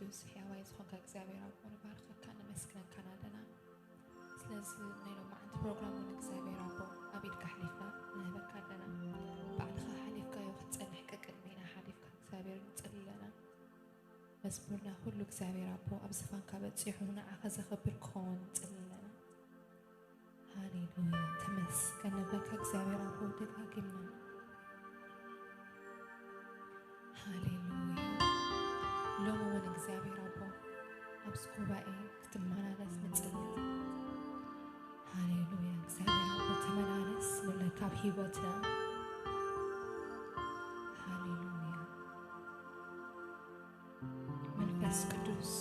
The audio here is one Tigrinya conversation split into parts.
ቅዱስ ሕያዋይ ዝኾንካ እግዚአብሔር አብ ንባርኸካ ነመስግነካ ኣለና ስለዚ ናይ ሎማዓንቲ ፕሮግራም እውን እግዚአብሔር አቦ ኣብ ኢድካ ሓሊፍና ንህበካ ኣለና ባዕልኻ ሓሊፍካዮ ክትፀንሕ ቅድሚና ሓሊፍካ እግዚአብሔር ንፅሊ ኣለና መዝሙርና ኩሉ እግዚአብሔር አቦ ኣብ ዝፋንካ በፂሑ ንዓኻ ዘኽብር ክኸውን ንፅሊ ኣለና ሃሌሉያ ተመስገን ንበካ እግዚአብሔር አቦ ደጋጊምና ሃሌሉያ ሎሚ እውን እግዚአብሔር አቦ ኣብዚ ጉባኤ ክትመላለስ ንፅሊ ሃሌሉያ እግዚአብሔር አቦ ተመላለስ ንብለካ ኣብ ሂወትና ሃሌሉያ መንፈስ ቅዱስ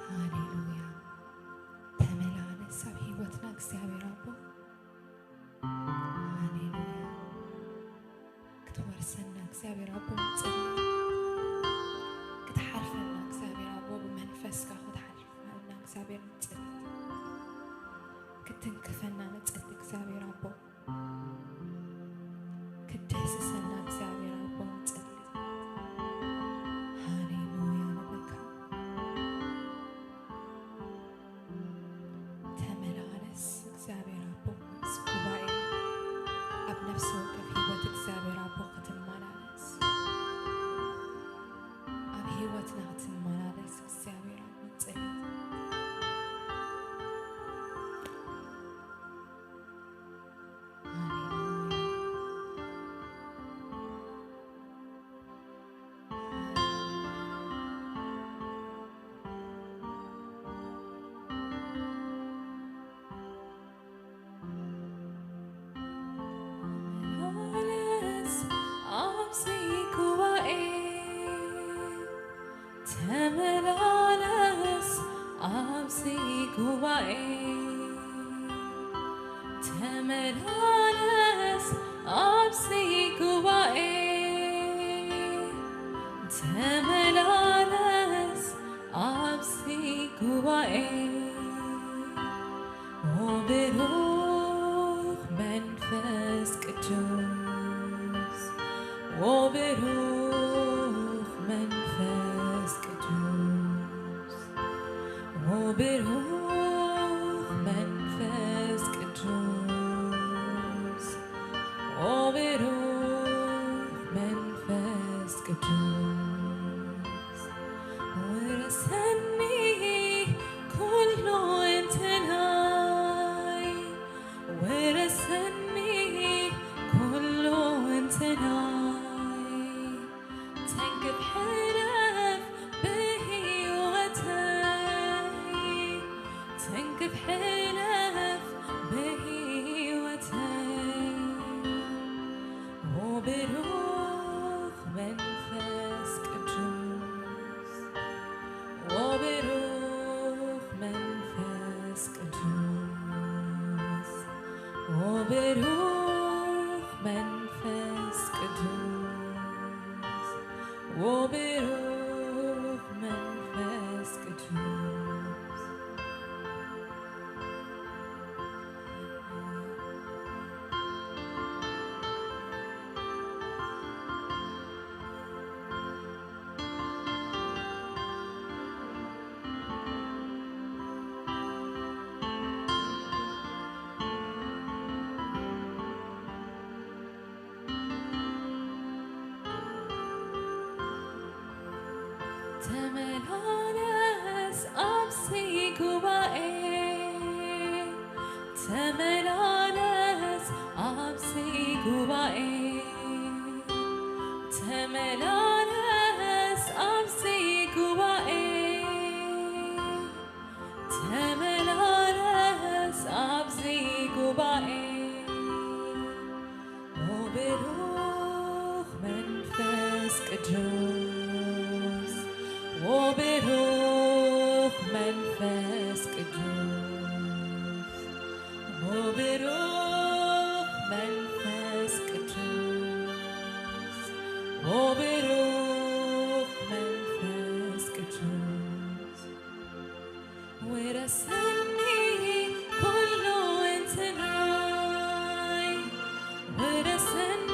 ሃሌሉያ ተመላለስ ኣብ ሂወትና እግዚአብሔር አቦ ሃሌሉያ ክትወርሰና እግዚአብሔር አቦ ንፅሊ ክትሓልፈና እግዚአብሔር አቦ ብመንፈስካ ክትሓልፈና እግዚአብሔር ንፅሊ ክትንክፈና ንፅሊ እግዚአብሔር አቦ ክትደስሰና እግዚአብሔር አቦ ንፅሊ ሃሌሉያ ንበካ ተመላለስ እግዚአብሔር አቦ ኣብዚ ጉባኤ ኣብ ነፍሲ ወከፍ ሂወት እግዚአብሔር አቦ ክትመላለስ ኣብ ሂወትና ክትመላለስ እግዚአብሔር አቦ ንፅሊ ተመላለስ ኣብዚ ጉባኤ ተመላለስ ኣብዚ ጉባኤ ተመላለስ ኣብዚ ጉባኤ ኦ ብሩኽ መንፈስ ቅዱስ ኦ ብሩኽ መንፈስ ቅዱስ ኦ ብሩኽ መንፈስ ቅዱስ ኦ ብሩኽ መንፈስ ቅዱስ ወረሰኒ ኩሉ እንትናይ ወረሰኒ ኩሉ እንትናይ ተንክፍ ሕለፍ ብህይወተይ ተንክፍ ሕለፍ ብህይወተይ ኦ ብሩኽ መንፈስ ቅዱስ ኦ ብሩኽ መንፈስ ቅዱስ ኦ ብሩኽ መንፈስ ቅዱስ ኦ ብሩኽ መንፈስ ቅዱስ ተመላለስ ኣብዚ ጉባኤ ተመላለስ ኣብዚ ጉባኤ ተመላለስ ኣብዚ ጉባኤ ተመላለስ ኣብዚ ጉባኤ ኦ ብሩኽ መንፈስ ቅዱስ ኦ ብሩኽ መንፈስ ቅዱስ ኦ ብሩኽ መንፈስ ቅዱስ ኦ ብሩኽ መንፈስ ቅዱስ ወረሰኒ ኩሉ እንትናይ ወረሰኒ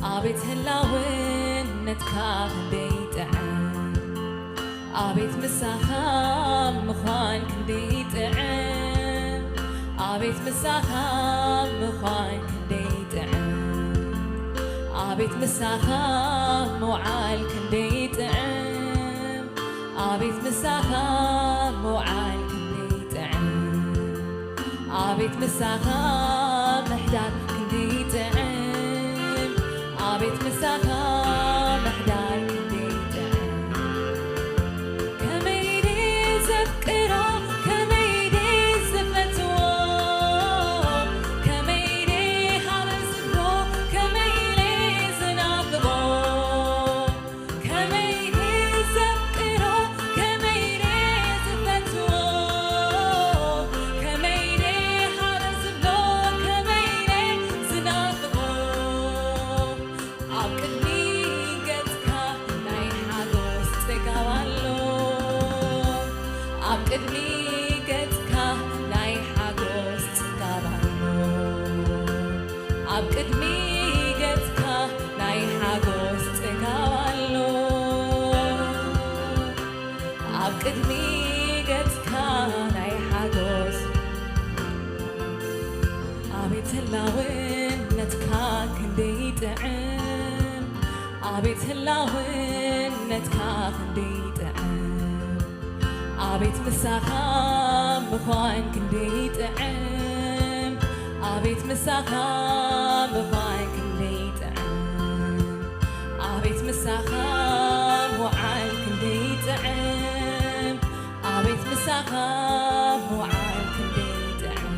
عبيت هلاون نتكاف بيتعم عبيت مساخام مخوان كنديتعم عبيت مساخام مخوان كنديتعم عبيت مساخام وعال كنديتعم عبيت مساخام وعال كنديتعم عبيت مساخام محدار كنديتعم عبيت مساخام محدار كنديتعم كميدي زفكرو كميدي زفتو كميدي حرزبو كميدي زنافبو كميدي زفكرو كميدي زفتو كميدي حرزبو كميدي زنافبو عقدني قدك ناي حاجوس تقوالو عقدني قدك ناي حاجوس تقوالو عقدني قدك ناي حاجوس تقوالو عقدني قدك ناي حاجوس عبيت هلاون نتكاك كنديتعم عبيت هلاون نتكاك كنديتعم عبيت مساخام مخوان كنديتعم عبيت مساخام مخوان كنديتعم عبيت مساخام وعال كنديتعم عبيت مساخام وعال كنديتعم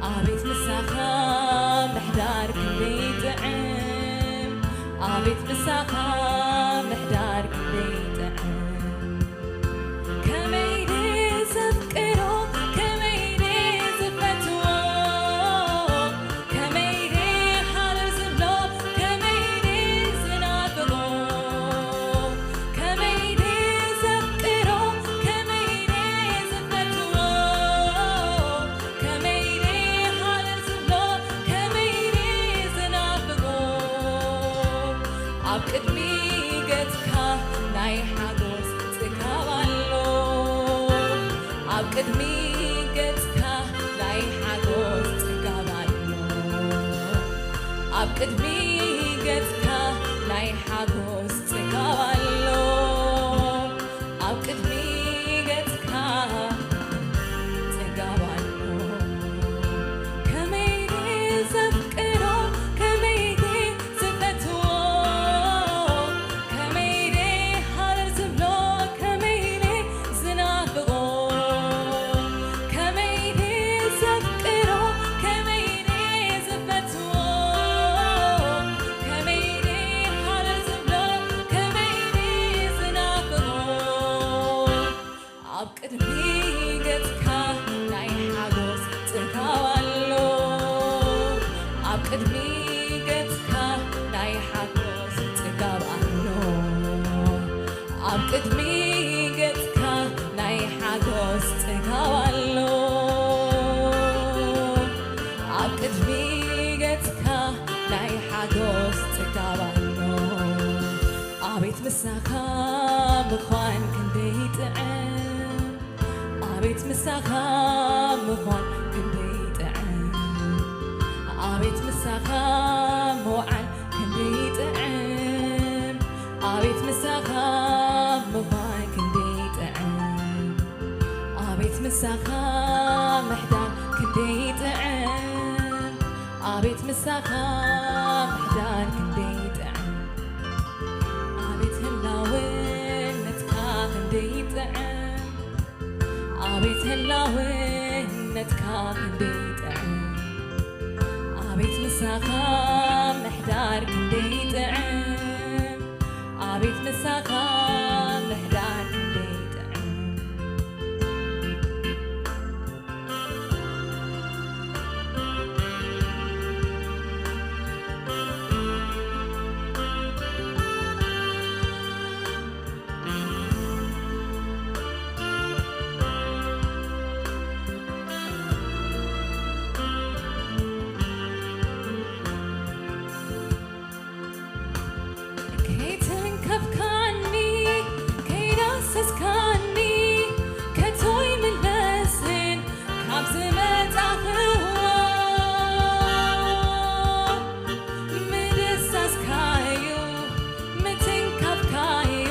عبيت مساخام محدار كنديتعم عبيت مساخام محدار كنديتعم كميدي زفكرو كميدي زفتو كميدي حرزبلو كميدي زنافبو كميدي زفكرو كميدي زفتو كميدي حرزبلو كميدي زنافبو عقدني قدك ناي حاجوس تقوالو عقدني قدك ناي حاجوس تقوالو عقدني قدك ناي حاجوس تقوالو عقدني قدك تقوالو كميدي زفكرو كميدي زفتو كميدي حرزبلو كميدي زنافبو ገጽካ ናይ ሓጎስ ጽጋዋሎ ኣብ ቅድሚ ገጽካ ናይ ሓጎስ ጽጋዋሎ ኣብ ቅድሚ ገጽካ ናይ ሓጎስ ጽጋዋሎ ኣብ ቅድሚ ገጽካ ናይ ሓጎስ ጽጋዋሎ ኣቤት ምሳኻ ምዃን ክንደይ ጥዕም ኣቤት ምሳኻ ምዃን ክንደይ ጥዕም ኣቤት ምሳኻ ምውዓል ክንደይ ጥዕም ኣቤት ምሳኻ ምዃን ክንደይ ጥዕም ኣቤት ምሳኻ ምሕዳር ክንደይ ጥዕም ኣቤት ምሳኻ ምሕዳር ክንደይ ጥዕም ኣቤት ህላውነትካ ክንደይ ጥዕም ኣቤት ህላውነትካ ክንደይ ጥዕም ኣቤት ምሳኻ ምሕዳር ክንደይ ጥዕም ኣቤት ምሳኻ ምሕዳር ክንደይ ጥዕም ከይተንከፍካኒ ከይዳሰስካኒ ከቶ ይምለስን ካብ ዝመጻኽዋ ምድሳስካዩ ምትንከፍካዩ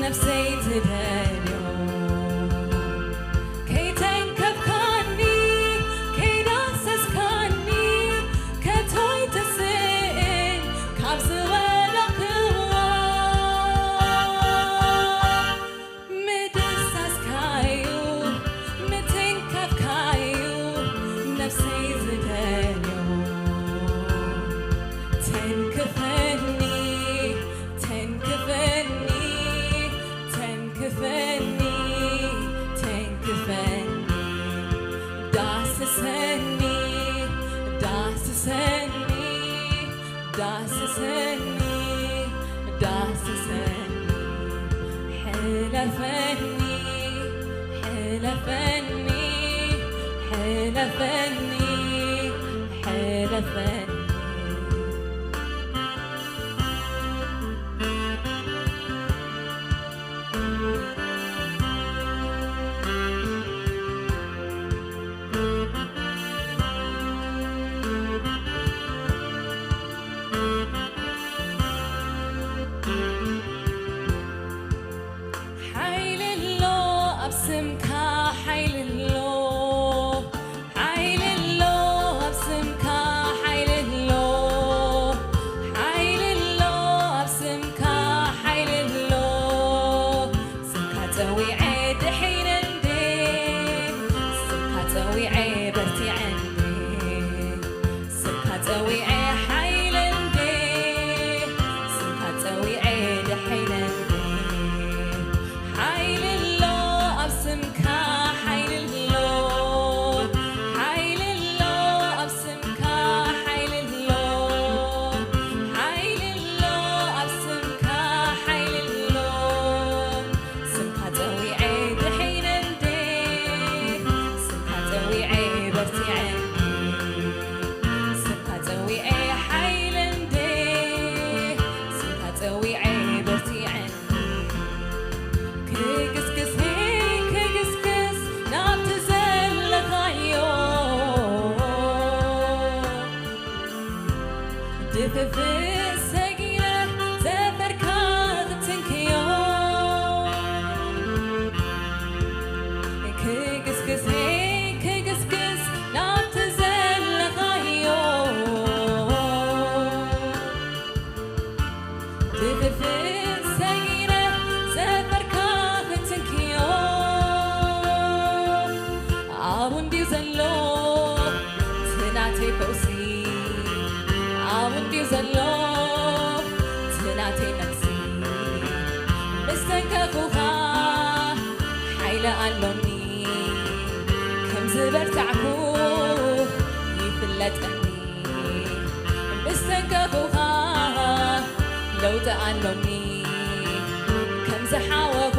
ነፍሰይ ትደልዮ ከይተንከፍካኒ ከይዳሰስካኒ ከቶ ይትስእን ካብ ዝወለኽዋ ምድሳስካዩ ምትንከፍካዩ ነፍሰይ ዝደልዮ ተንክፈኒ ተንክፈኒ ተንክፈኒ ተንክፈኒ ዳስሰኒ ዳስሰኒ ዳስሰኒ ዳስሰኒ حلفني حلفني حلفني حلفني حيل الله أبسمك حيل الله حيل الله أبسمك حيل الله حيل الله أبسمك حيل الله سكتوي عيد حين عندي سكتوي عيبتي عندي سكتوي حيل عندي سكتوي عيد حين عندي حيل الله أبسمك حيل الله حيل الله أبسمك حيل الله حيل الله أبسمك حيل الله سمكتوي عيد حين عندي سمكتوي عيبتي عندي سمكتوي حيل عندي سمكتوي عيبتي عندي كيكسكس هيك كيكسكس نعم تزلق عيون دفف السقيلة زفر كاغتنك يوم كيكسكس هيك كيكسكس نعم تزلق عيون دفف السقيلة زفر كاغتنك يوم عاون دي زلو تنعتي فوسي عاون دي زلو تنعتي نفسي مستنكفوها حيلة قالوني ዝበርታዕኩ ይፍለጠኒ ምስተንከፉኻ ለውጥ ኣሎኒ ከም ዝሓወኹ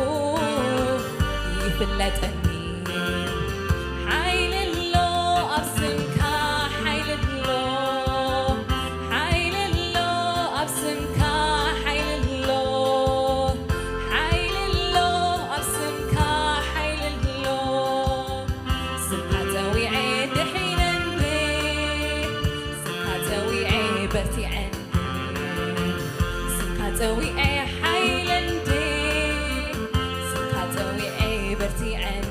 ይፍለጠኒ ሓይልሎ ኣብ ስምካ ሓይልሎ ሓይልሎ ኣብ ስምካ ሓይልሎ ሓይልሎ ኣብ ስምካ ሓይልሎ ስምካ ፀዊዐ ድሒነኒ ስምካ ፀዊዐ በርቲዐኒ ስምካ ፀዊዐ ሓይለንዲ ስምካ ፀዊዐ በርቲዐኒ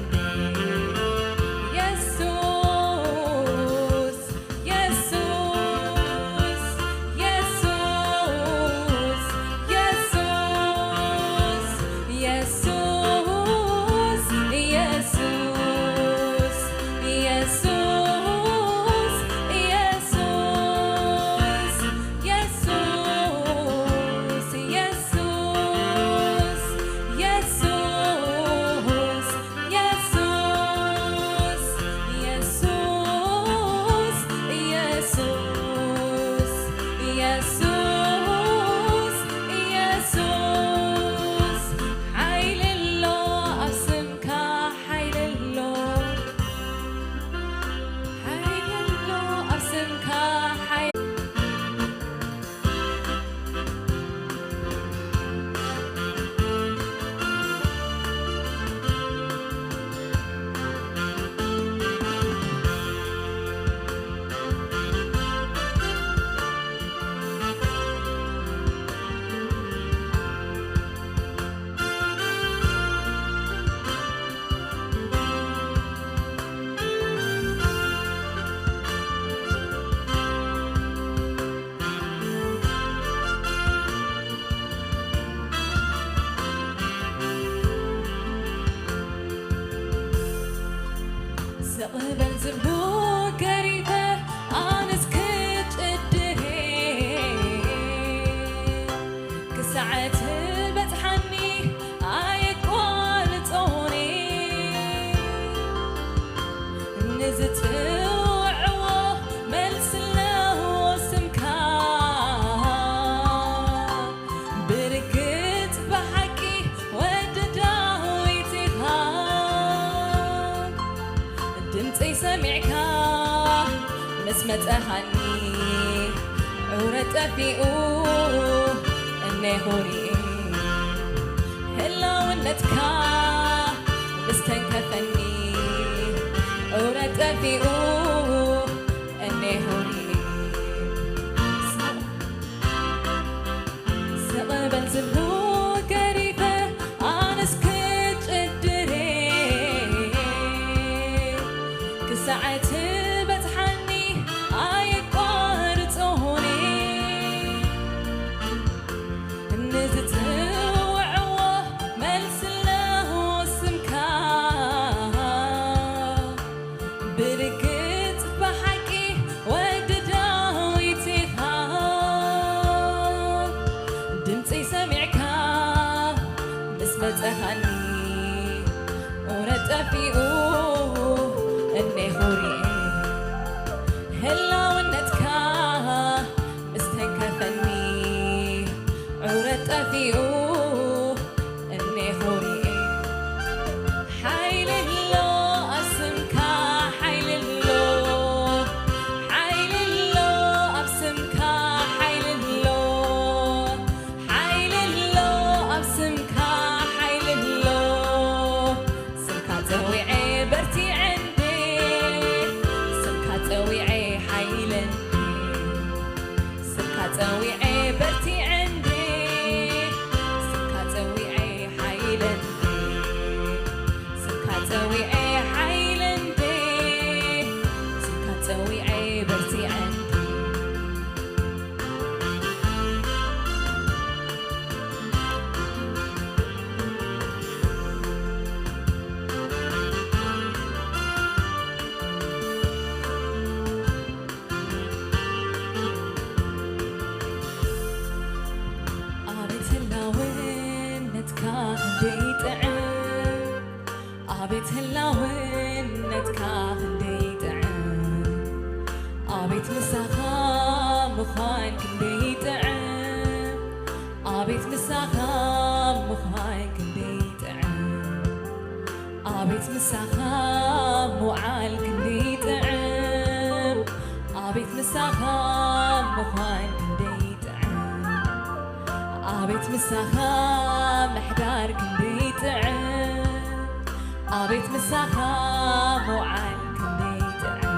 زقبل زبو قريبة أنس كتقدري كساعة بتحني عايق والطوني نزت وعوه ملسلنا وسمكا بركت بحكي ودداويتها دمتي سمعك مسمت أهاني عورت أفيقو إني هوري هلا ونتك مستنكفني عورت أفيقو إني هوري سقبل زبو قريبة أنس كتقدري كساعة بتحني عايق وارطوني نزت وعوه ملسلنا وسمكا بركت بحكي ودداويتها دمتي سمعكا مسمت أهاني ورد أفيقو إني هوري هلا ونتك مستنكفني عورت أفيقو إني هوري حيللو أسمكا حيللو حيللو أبسمكا حيللو حيللو أبسمكا حيللو سمكا توعي برتي عندي سمكا توعي حيلندي سمكا توعي برتي عندي سمكا توعي حيلندي سمكا توعي حيلندي سمكا توعي برتي عندي أبيت هلا ህላውነትካ ክንደይ ጥዕም ኣቤት ምሳኻ ምዃን ክንደይ ጥዕም ኣቤት ምሳኻ ምዃን ክንደይ ጥዕም ኣቤት ምሳኻ ምውዓል ክንደይ ጥዕም ኣቤት ምሳኻ ምዃን ክንደይ ጥዕም ኣቤት ምሳኻ ምሕዳር ክንደይ ጥዕም ኣቤት ምሳኻ ምውዓል ክንደይ ጥዕም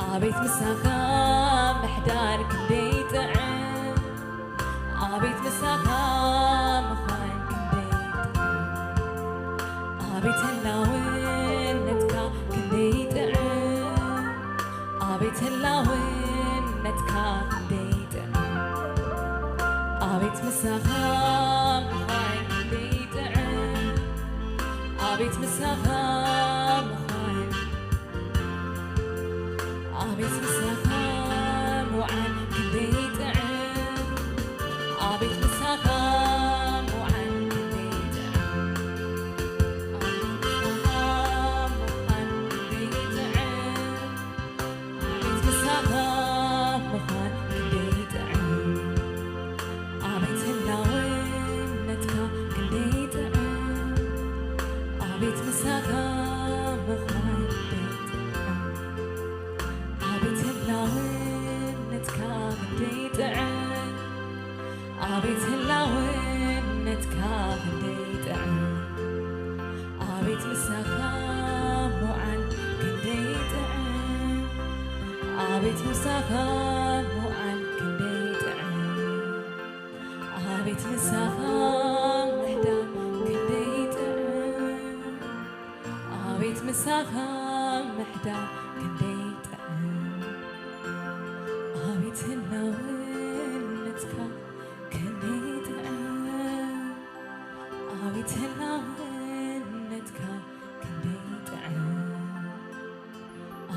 ኣቤት ምሳኻ ምሕዳር ክንደይ ጥዕም ኣቤት ምሳኻ ምዃን ክንደይ ጥዕም ኣቤት ህላውነትካ ክንደይ ጥዕም ኣቤት ህላውነትካ ክንደይ ጥዕም ኣቤት ምሳኻ ምዃን ክንደይ ጥዕም ኣቤት ምሳኻ ምዃን ኣቤት ምሳኻ ምውዓል ክንደይ ጥዕም ኣቤት ምሳኻ ምውዓል ክንደይ ጥዕም ኣቤት ምሳኻ ምዃን ክንደይ ጥዕም ኣቤት ህላውነትካ ክንደይ ጥዕም ኣቤት ምሳኻ ምዃን ክንደይ ጥዕም ኣቤት ህላውነትካ ክንደይ ጥዕም ኣቤት ህላውነትካ ክንደይ ጥዕም ኣቤት ምሳኻ ምውዓል ክንደይ ጥዕም ኣቤት ምሳኻ ምውዓል ክንደይ ጥዕም ኣቤት ምሳኻ ምሕዳር ክንደይ ጥዕም ኣቤት ምሳኻ ምሕዳር ክንደይ ጥዕም ኣቤት ህላውነትካ ክንደይ ጥዕም ኣቤት ህላውነትካ ክንደይ ጥዕም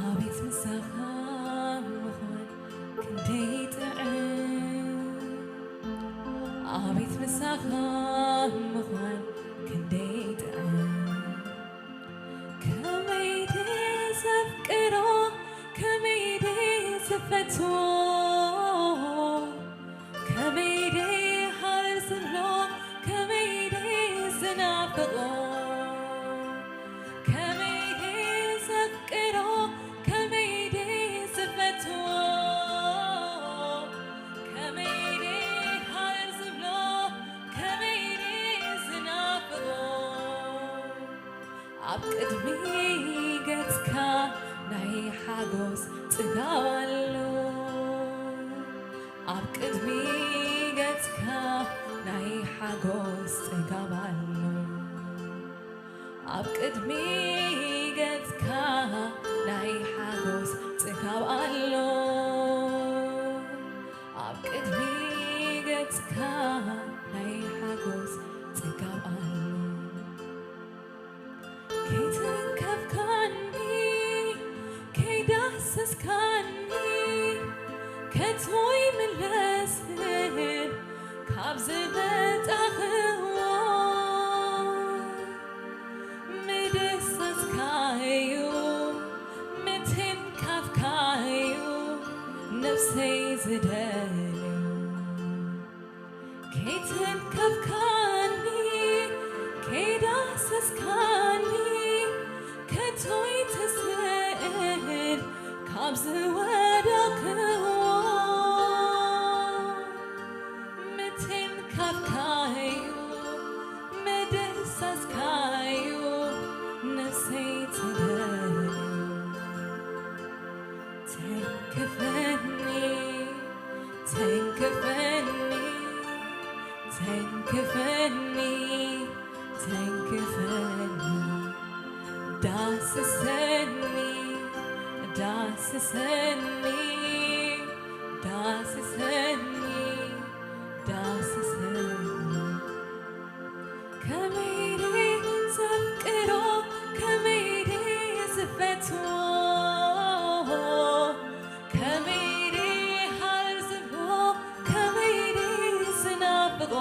ኣቤት ምሳኻ ምዃን ክንደይ ጥዕም ኣቤት ምሳኻ ምዃን ክንደይ ጥዕም ከመይ ዘፍቅሮ ከመይ ዝፈትዎ ከመይ ሃር ዝብሎ ከመይ ዝናፍቆ ከመይ ዘፍቅሮ ከመይ ዝፈትዎ ከመይ ሃር ዝብሎ ከመይ ዝናፍቆ ኣብ ቅድሚ ገጽካ ናይ ሓጎስ ጽጋብ ኣሎ ኣብ ቅድሚ ገጽካ ናይ ሓጎስ ጽጋብ ኣሎ ኣብ ቅድሚ ገጽካ ናይ ሓጎስ ጽጋብ ኣሎ ኣብ ቅድሚ ገጽካ ናይ ሓጎስ ጽጋብ ኣሎ ከይትንከፍካኒ ከይዳሰስካኒ ከቶ ይምለስን ካብ ዝመጣኽዎ ምድሰስካዩ ምትንካፍካዩ ነፍሰይ ዝደልዩ ከይትንከፍካኒ ከይዳሰስካኒ ከቶ ይትስእን ካብ ዝወደኽዎ ምትንካፍካዩ ምድሰስካዩ ነፍሰይ ትደልዩ ተንክፈኒ ተንክፈኒ ተንክፈኒ ተንክፈኒ ዳስሰኒ ዳስሰኒ ዳስሰኒ ዳስሰኒ ከመይ ዘፍቅሮ ከመይ ዝፈትዎ ከመይ ሃር ዝብሎ ከመይ ዝናፍቆ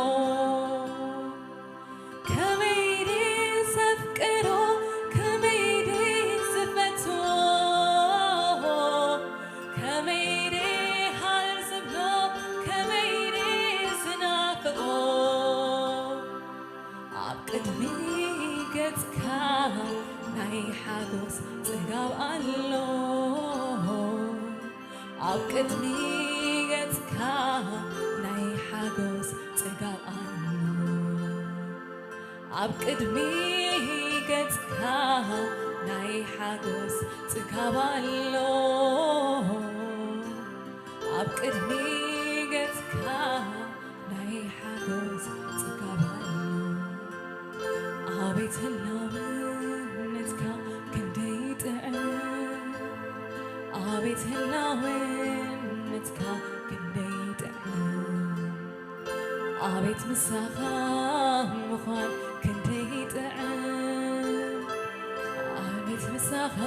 ከመይ ዘፍቅሮ ሓጎስ ጽጋብ ኣሎ ኣብ ቅድሚ ገጽካ ናይ ሓጎስ ጽጋብ ኣሎ ኣብ ቅድሚ ገጽካ ናይ ሓጎስ ጽጋብ ኣሎ ኣብ ቅድሚ ገጽካ ናይ ሓጎስ ጽጋብ ኣሎ ኣቤት ህላውነትካ ክንደይ ጥዕም ኣቤት ህላውነትካ ክንደይ ጥዕም ኣቤት ምሳኻ ምዃን ክንደይ ጥዕም ኣቤት ምሳኻ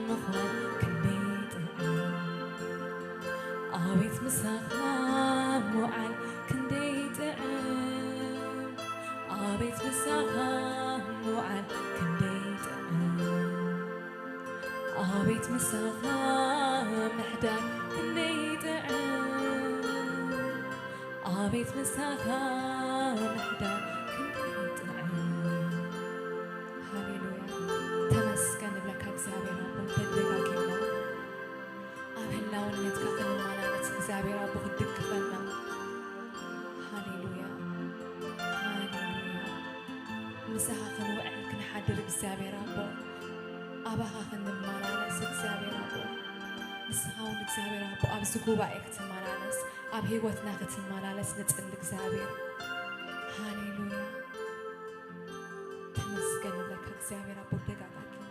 ምዃን ክንደይ ጥዕም ኣቤት ምሳኻ ምውዓል ክንደይ ጥዕም ኣቤት ምሳኻ ምውዓል ክንደይ ጥዕም ኣቤት ምሳኻ ምሕዳር ክንደይ ጥዕም ኣቤት ምሳኻ ምሕዳር ክንደይ ጥዕም ሃሌሉያ ተመስገን ንብለካ እግዚአብሔር አቦ ተደጋጊምና ኣብ ህላውነትካ ክንመላለስ እግዚአብሔር አቦ ክድግፈና ሃሌሉያ ሃሌሉያ ምሳኻ ክንውዕል ክንሓድር እግዚአብሔር አቦ ኣባኻ ክንመላለስ እግዚአብሔር አቦ ንስኻውን እግዚአብሔር አቦ ኣብዚ ጉባኤ ክትመላለስ ኣብ ህይወትና ክትመላለስ ንጽል እግዚአብሔር ሃሌሉያ ተመስገን ንብለካ እግዚአብሔር አቦ ደጋጋጊምና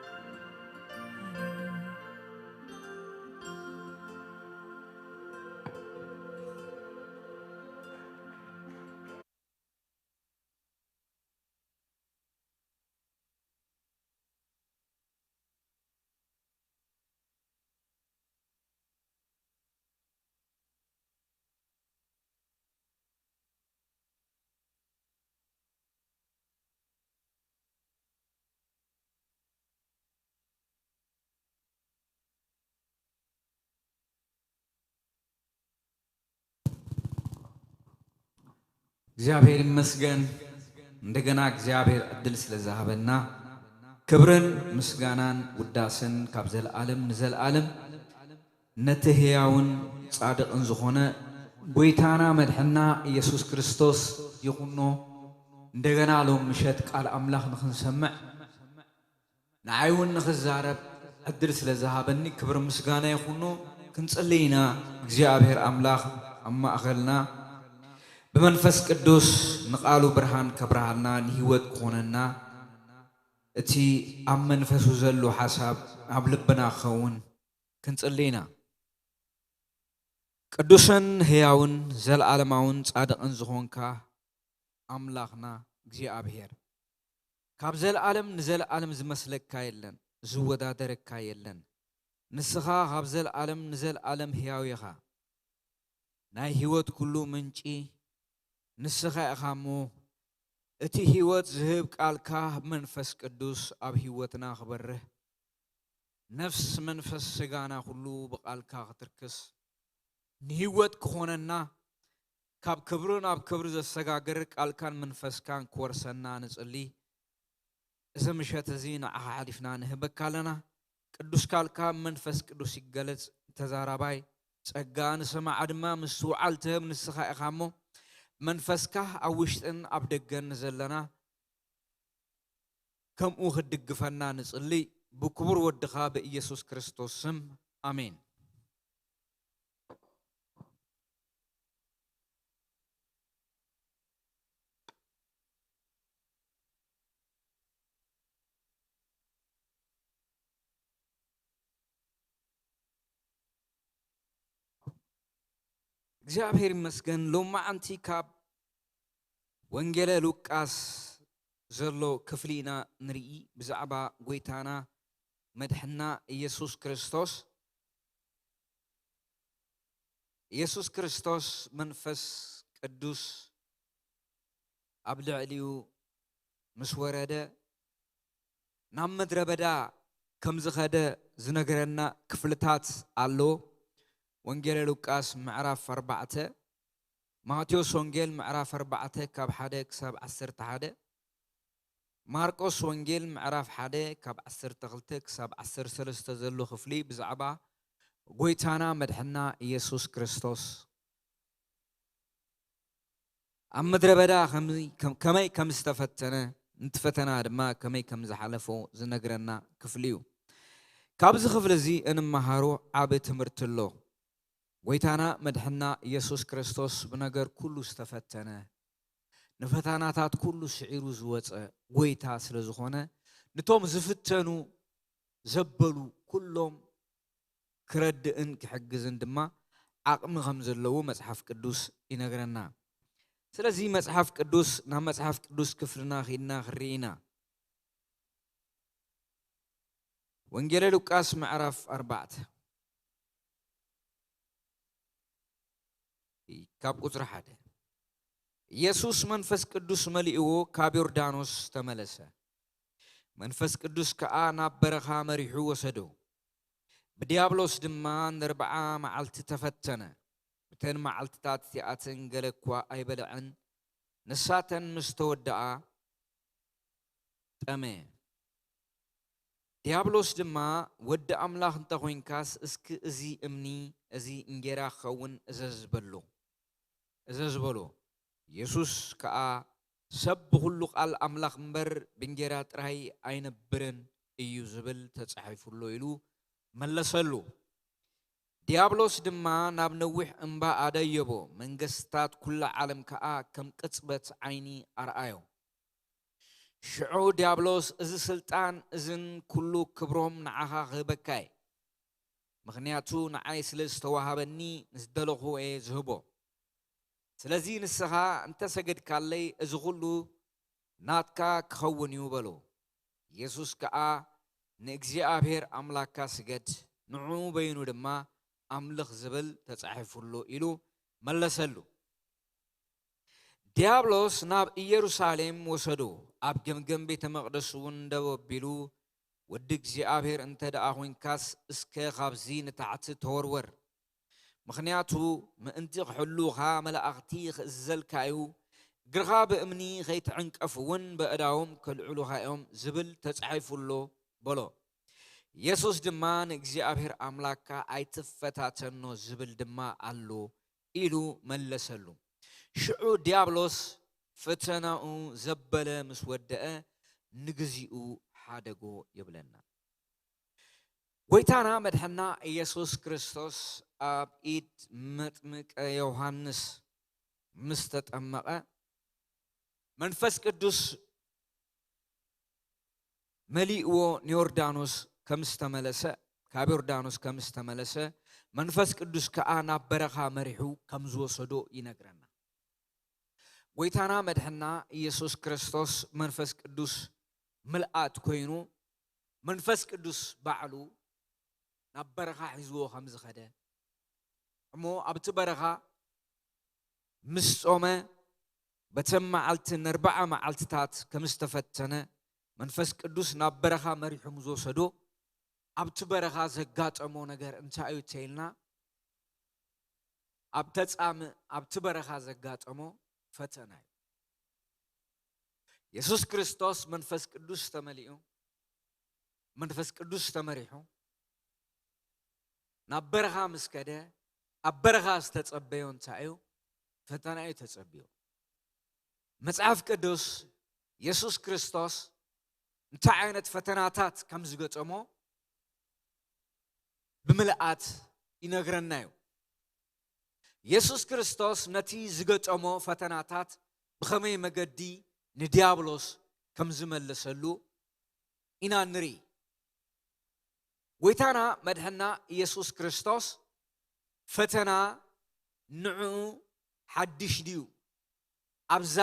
ሃሌሉያ እግዚአብሔር ይመስገን እንደገና እግዚአብሔር እድል ስለዛሃበና ክብርን ምስጋናን ውዳስን ካብ ዘለዓለም ንዘለዓለም ነቲ ሕያውን ጻድቕን ዝኾነ ጎይታና መድሕና ኢየሱስ ክርስቶስ ይኹኖ እንደገና ሎም ምሸት ቃል ኣምላኽ ንኽንሰምዕ ንዓይውን ንኽዛረብ እድል ስለዛሃበኒ ክብር ምስጋና ይኹኖ ክንጽልይና እግዚአብሔር ኣምላኽ ኣብ ማእኸልና بمنفس قدوس نقالو برهان كبرهالنا نهيوت كوننا اتي ام منفسو زلو حساب اب لبنا خون كنصلينا قدوسن هياون زل عالماون صادقن زخونكا املاخنا እግዚአብሔር ካብ ዘል ዓለም ንዘል ዓለም ዝመስለካ የለን ዝወዳደረካ የለን ንስኻ ካብ ዘል ዓለም ንዘል ዓለም ህያው ኢኻ ናይ ህይወት ኩሉ ምንጪ ንስኻ ኢኻሞ እቲ ህይወት ዝህብ ቃልካ መንፈስ ቅዱስ ኣብ ህይወትና ክበርህ ነፍስ መንፈስ ስጋና ሁሉ በቃልካ ክትርክስ ንህይወት ክኾነና ካብ ክብር ናብ ክብር ዘሰጋገር ቃልካን መንፈስካን ክወርሰና ንጽሊ እዚ ምሸት እዚ ንዓኻ ሓሊፍና ንህበካ ኣለና ቅዱስ ቃልካ መንፈስ ቅዱስ ይገለጽ ተዛራባይ ጸጋ ንሰማዕ ድማ ምስ ውዓል ትህብ ንስኻ ኢኻሞ መንፈስካ ኣብ ውሽጥን ኣብ ደገን ዘለና ከምኡ ክድግፈና ንጽሊ ብክቡር ወድኻ በኢየሱስ ክርስቶስ ስም ኣሜን እግዚአብሔር ይመስገን ሎማዓንቲ ካብ ወንጌለ ሉቃስ ዘሎ ክፍሊና ንርኢ ብዛዕባ ጎይታና መድሕና ኢየሱስ ክርስቶስ መንፈስ ቅዱስ ኣብ ልዕሊኡ ምስ ወረደ ናብ ምድረ በዳ ከም ዝኸደ ዝነገረና ክፍልታት ኣሎ ወንጌል ሉቃስ ምዕራፍ 4 ማቴዎስ ወንጌል ምዕራፍ 4 ካብ 1 ክሳብ 11 ማርቆስ ወንጌል ምዕራፍ 1 ካብ 12 ክሳብ 13 ዘሎ ክፍሊ ብዛዕባ ጎይታና መድሕና ኢየሱስ ክርስቶስ ኣብ ምድረ በዳ ከመይ ከም ዝተፈተነ እንትፈተና ድማ ከመይ ከም ዝሓለፎ ዝነግረና ክፍሊ እዩ። ካብዚ ክፍሊ እዚ እንመሃሮ ዓብ ትምህርቲ ኣሎ። ጎይታና መድሕና ኢየሱስ ክርስቶስ ብነገር ኩሉ ዝተፈተነ ንፈተናታት ኩሉ ስዒሩ ዝወፀ ጎይታ ስለ ዝኾነ ነቶም ዝፍተኑ ዘበሉ ኩሎም ክረድእን ክሕግዝን ድማ ዓቕሚ ከም ዘለዎ መጽሓፍ ቅዱስ ይነግረና። ስለዚ መጽሓፍ ቅዱስ ናብ መጽሓፍ ቅዱስ ክፍልና ኺድና ክርኢና ወንጌል ሉቃስ ምዕራፍ 4 ካብ ቁጥሪ 1 ኢየሱስ መንፈስ ቅዱስ መሊእዎ ካብ ዮርዳኖስ ተመለሰ። መንፈስ ቅዱስ ከዓ ናብ በረኻ መሪሑ ወሰዶ። ብዲያብሎስ ድማ ን40 መዓልቲ ተፈተነ። ብተን መዓልትታት እቲኣተን ገለ እኳ ኣይበልዐን። ንሳተን ምስ ተወድኣ ጠመየ። ዲያብሎስ ድማ ወዲ ኣምላኽ እንተኾይንካስ እስኪ እዚ እምኒ እዚ እንጌራ ክኸውን እዘዝ በሎ። ኢየሱስ ከዓ ሰብ ብኩሉ ቃል ኣምላኽ እምበር ብእንጌራ ጥራይ ኣይነብርን እዩ ዝብል ተጻሒፉሎ ኢሉ መለሰሉ። ዲያብሎስ ድማ ናብ ነዊሕ እምባ ኣደየቦ። መንግስታት ኩላ ዓለም ከዓ ከም ቅጽበት ዓይኒ ኣርአዮ። ሽዑ ዲያብሎስ እዚ ስልጣን እዝን ኩሉ ክብሮም ንዓኻ ክህበካይ፣ ምክንያቱ ንዓይ ስለ ዝተዋሃበኒ ንዝደለኹ እየ ዝህቦ። ስለዚ ንስኻ እንተሰገድካለይ እዚ ኩሉ ናትካ ክኸውን እዩ በሎ። ኢየሱስ ከዓ ንእግዚአብሔር ኣምላክካ ስገድ፣ ንዑ በይኑ ድማ ኣምልኽ ዝብል ተጻሒፉሎ ኢሉ መለሰሉ። ዲያብሎስ ናብ ኢየሩሳሌም ወሰዶ። ኣብ ገምገም ቤተ መቕደስ እውን ደው ኣቢሉ ወዲ እግዚኣብሔር እንተ ደኣ ኮንካስ እስከ ካብዚ ንታሕቲ ተወርወር፣ ምክንያቱ ምእንቲ ክሕሉኻ መላእኽቲ ክእዘልካ እዩ፣ እግርኻ ብእምኒ ከይትዕንቀፍ እውን በእዳዎም ከልዕሉኻ እዮም ዝብል ተጻሒፉሎ በሎ። ኢየሱስ ድማ ንእግዚአብሔር ኣምላክካ ኣይትፈታተኖ ዝብል ድማ ኣሎ ኢሉ መለሰሉ። ሽዑ ዲያብሎስ ፈተናኡ ዘበለ ምስ ወደአ ንግዚኡ ሓደጎ ይብለና። ጎይታና መድሕና ኢየሱስ ክርስቶስ ኣብ ኢድ መጥምቀ ዮሐንስ ምስ ተጠመቐ መንፈስ ቅዱስ መሊእዎ ዮርዳኖስ ከም ዝተመለሰ ካብ ዮርዳኖስ ከም ዝተመለሰ መንፈስ ቅዱስ ከዓ ናብ በረኻ መሪሑ ከም ዝወሰዶ ይነግረና። ጎይታና መድሕና ኢየሱስ ክርስቶስ መንፈስ ቅዱስ ምልኣት ኮይኑ መንፈስ ቅዱስ ባዕሉ ናብ በረኻ ሒዝዎ ከም ዝኸደ እሞ ኣብቲ በረኻ ምስ ጾመ በተን መዓልቲ 40 መዓልትታት ከም ዝተፈተነ መንፈስ ቅዱስ ናብ በረኻ መሪሑ ዝወሰዶ ኣብቲ በረኻ ዘጋጠሞ ነገር እንታይ እዩ ተይልና ኣብቲ በረኻ ዘጋጠሞ ፈተና እዩ። ኢየሱስ ክርስቶስ መንፈስ ቅዱስ ተመሊኡ መንፈስ ቅዱስ ተመሪሑ ናብ በረኻ ምስ ከደ ኣብ በረኻ ዝተጸበዮ እንታይ እዩ? ፈተና እዩ ተጸቢዩ። መጽሓፍ ቅዱስ ኢየሱስ ክርስቶስ እንታይ ዓይነት ፈተናታት ከም ዝገጠሞ ብምልኣት ይነግረና እዩ። ኢየሱስ ክርስቶስ ነቲ ዝገጠሞ ፈተናታት ብኸመይ መገዲ ንዲያብሎስ ከም ዝመለሰሉ ኢና ንርኢ። ጎይታና መድሕና ኢየሱስ ክርስቶስ ፈተና ንዑ ሓድሽ ድዩ? ኣብዛ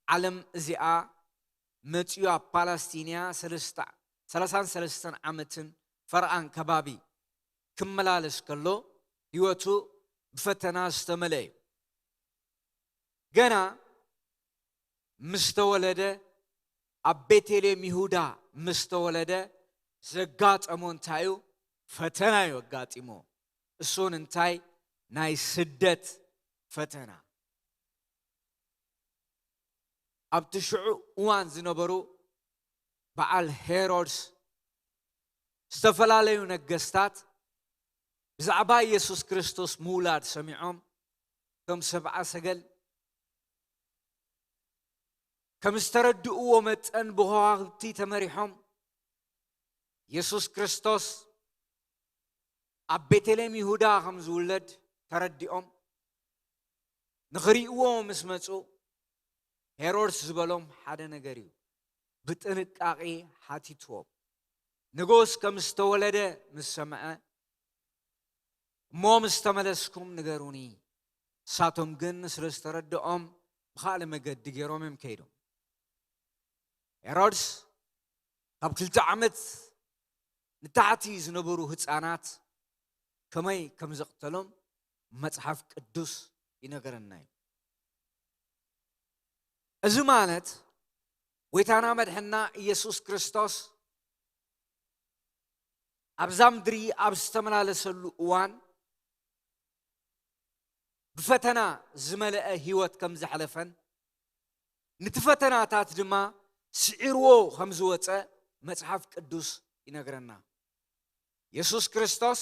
ዓለም እዚኣ መፅዩ ኣብ ፓለስቲንያ 33 ዓመትን ፈርኣን ከባቢ ክመላለስ ከሎ ህይወቱ ብፈተና ዝተመልአ እዩ። ገና ምስ ተወለደ ኣብ ቤተልሔም ይሁዳ ምስ ተወለደ ዘጋጠሞ እንታይ እዩ? ፈተና እዩ ኣጋጢሞ። እሱን እንታይ? ናይ ስደት ፈተና። ኣብቲ ሽዑ እዋን ዝነበሩ በዓል ሄሮድስ ዝተፈላለዩ ነገስታት ብዛዕባ ኢየሱስ ክርስቶስ ምውላድ ሰሚዖም ከም ሰብዓ ሰገል ከም ዝተረድእዎ መጠን ብከዋክብቲ ተመሪሖም ኢየሱስ ክርስቶስ ኣብ ቤተልሔም ይሁዳ ከም ዝውለድ ተረዲኦም ንኽሪእዎ ምስ መፁ ሄሮድስ ዝበሎም ሓደ ነገር እዩ ብጥንቃቄ ሓቲትዎም ንጉስ ከም ዝተወለደ ምስ ሰምዐ እሞ ምስ ተመለስኩም ንገሩኒ ሳቶም ግን ስለ ዝተረድኦም ብካልእ መገዲ ገይሮም እዮም ከይዶም ሄሮድስ ካብ 2 ዓመት ንታሕቲ ዝነበሩ ህፃናት ከመይ ከም ዘቅተሎም መጽሐፍ ቅዱስ ይነገረና እዩ እዚ ማለት ወይታና መድሕና ኢየሱስ ክርስቶስ ኣብዛ ምድሪ ኣብ ዝተመላለሰሉ እዋን ብፈተና ዝመልአ ህይወት ከም ዝሓለፈን ነቲ ፈተናታት ድማ ስዒርዎ ከም ዝወፀ መጽሐፍ ቅዱስ ይነግረና ኢየሱስ ክርስቶስ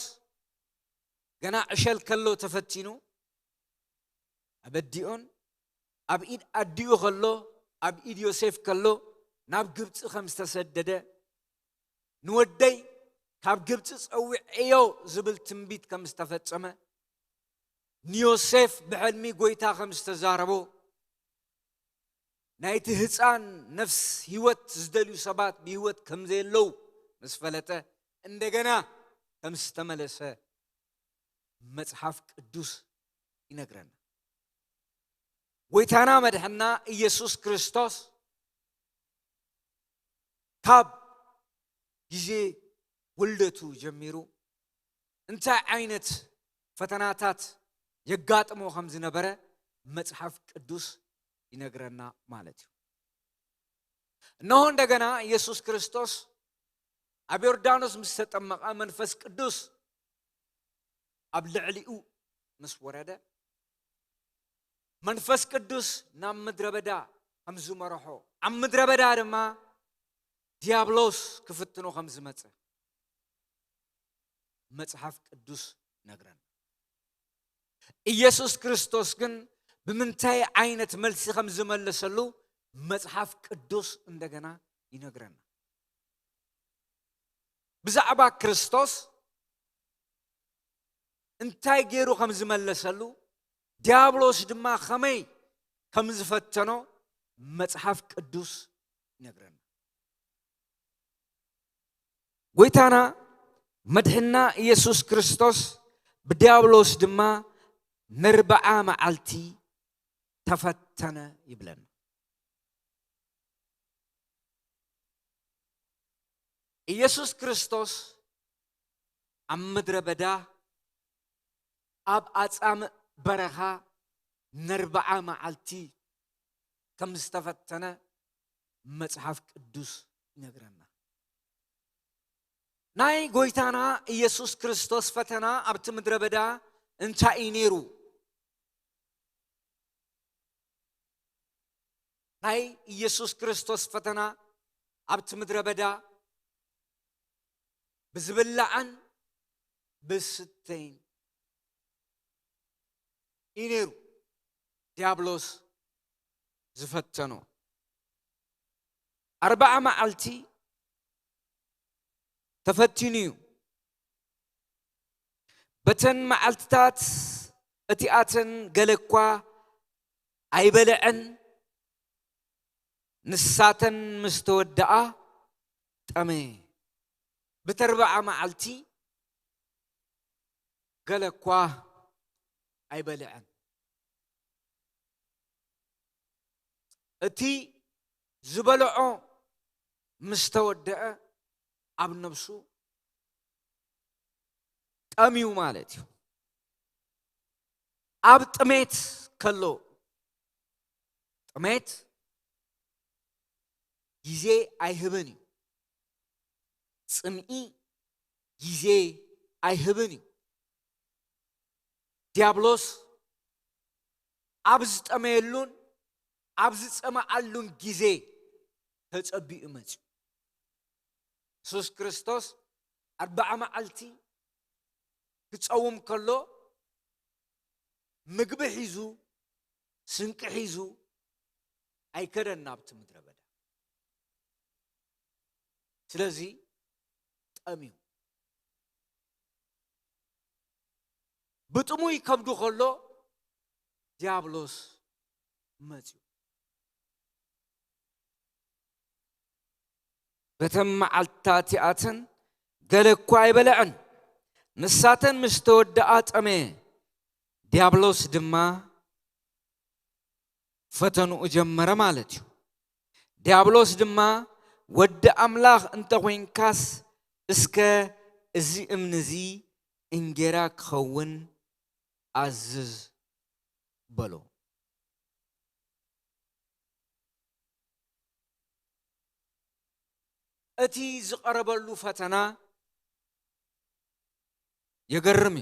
ገና ዕሸል ከሎ ተፈቲኑ ኣበዲኡን ኣብ ኢድ ኣዲኡ ከሎ ኣብ ኢድ ዮሴፍ ከሎ ናብ ግብፅ ከም ዝተሰደደ ንወደይ ካብ ግብፅ ፀዊዕዮ ዝብል ትንቢት ከም ዝተፈጸመ ንዮሴፍ ብሕልሚ ጎይታ ከም ዝተዛረቦ ናይቲ ህፃን ነፍስ ህይወት ዝደልዩ ሰባት ብህይወት ከም ዘየለው ምስ ፈለጠ እንደገና ከም ዝተመለሰ መጽሐፍ ቅዱስ ይነግረና ወይታና መድሕና ኢየሱስ ክርስቶስ ካብ ጊዜ ውልደቱ ጀሚሩ እንታይ ዓይነት ፈተናታት የጋጥሞ ከም ዝነበረ መጽሐፍ ቅዱስ ይነግረና ማለት እዩ እነሆ እንደገና ኢየሱስ ክርስቶስ ኣብ ዮርዳኖስ ምስ ተጠመቀ መንፈስ ቅዱስ ኣብ ልዕሊኡ ምስ ወረደ መንፈስ ቅዱስ ናብ ምድረ በዳ ከም ዝመርሖ ኣብ ምድረ በዳ ድማ ዲያብሎስ ክፍትኖ ከም ዝመፀ መጽሐፍ ቅዱስ ይነግረና ኢየሱስ ክርስቶስ ግን ብምንታይ ዓይነት መልሲ ከም ዝመለሰሉ መጽሐፍ ቅዱስ እንደገና ይነግረና ብዛዕባ ክርስቶስ እንታይ ገይሩ ከም ዝመለሰሉ ዲያብሎስ ድማ ከመይ ከም ዝፈተኖ መጽሐፍ ቅዱስ ይነግረና ጎይታና መድሕና ኢየሱስ ክርስቶስ ብዲያብሎስ ድማ ንርብዓ መዓልቲ ተፈተነ ይብለና ኢየሱስ ክርስቶስ ኣብ ምድረ በዳ ኣብ ኣጻምዕ በረኻ ንርብዓ መዓልቲ ከም ዝተፈተነ መጽሐፍ ቅዱስ ይነግረና ናይ ጎይታና ኢየሱስ ክርስቶስ ፈተና ኣብቲ ምድረ በዳ እንታይ እዩ ነይሩ ናይ ኢየሱስ ክርስቶስ ፈተና ኣብቲ ምድረ በዳ ብዝብላዕን ብስተይን እዩ ነይሩ ዲያብሎስ ዝፈተኖ 40 መዓልቲ ተፈቲኑ እዩ በተን መዓልትታት እቲኣተን ገለኳ ኣይበልዕን ንሳተን ምስ ተወድኣ ጠመ በተርብዓ መዓልቲ ገለኳ ኣይበልዕን እቲ ዝበልዖ ምስ ተወድአ ኣብ ነፍሱ ጠሚዩ ማለት እዩ ኣብ ጥሜት ከሎ ጥሜት ጊዜ ኣይህብን እዩ ጽምኢ ጊዜ ኣይህብን እዩ ዲያብሎስ ኣብ ዝጠመየሉን ኣብ ዝጸመዓሉን ጊዜ ተጸቢኡ መጽኡ ኢየሱስ ክርስቶስ 40 መዓልቲ ክጾም ከሎ ምግቢ ሒዙ ስንቂ ሒዙ ኣይከደን ናብቲ ምድረ በዳ ስለዚ ጠምዩ ብጥሙይ ከብዱ ከሎ ዲያብሎስ መፅዩ በተም መዓልትታት እቲኣተን ገለ እኳ ኣይበልዕን ንሳተን ምስ ተወድኣ ጠመ ዲያብሎስ ድማ ፈተንኡ ጀመረ ማለት እዩ ዲያብሎስ ድማ ወዲ ኣምላኽ እንተኮይንካስ እስከ እዚ እምኒ እዚ እንጀራ ክኸውን ኣዝዝ በሎ እቲ ዝቀረበሉ ፈተና የገርም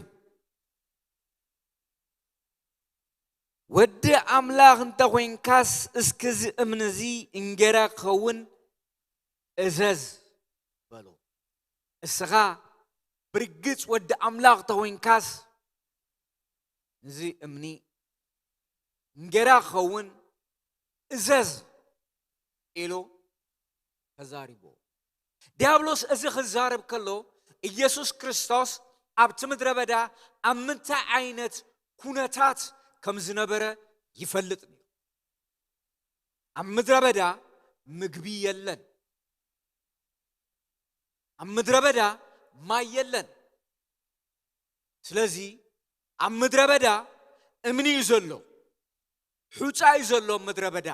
ወዲ ኣምላኽ እንተኮይንካስ እስከዚ እምኒ እዚ እንጀራ ክኸውን እዘዝ በሎ እስኻ ብርግጽ ወዲ ኣምላኽ ተኮይንካስ እዚ እምኒ እንጀራ ክኸውን እዘዝ ኢሉ ተዛሪቦ ዲያብሎስ እዚ ክዛረብ ከሎ ኢየሱስ ክርስቶስ ኣብቲ ምድረ በዳ ኣብ ምንታይ ዓይነት ኩነታት ከም ዝነበረ ይፈልጥ ነይሩ ኣብ ምድረ በዳ ምግቢ የለን ኣብ ምድረ በዳ ማይ የለን ስለዚ ኣብ ምድረ በዳ እምኒ እዩ ዘሎ ሑፃ እዩ ዘሎ ምድረ በዳ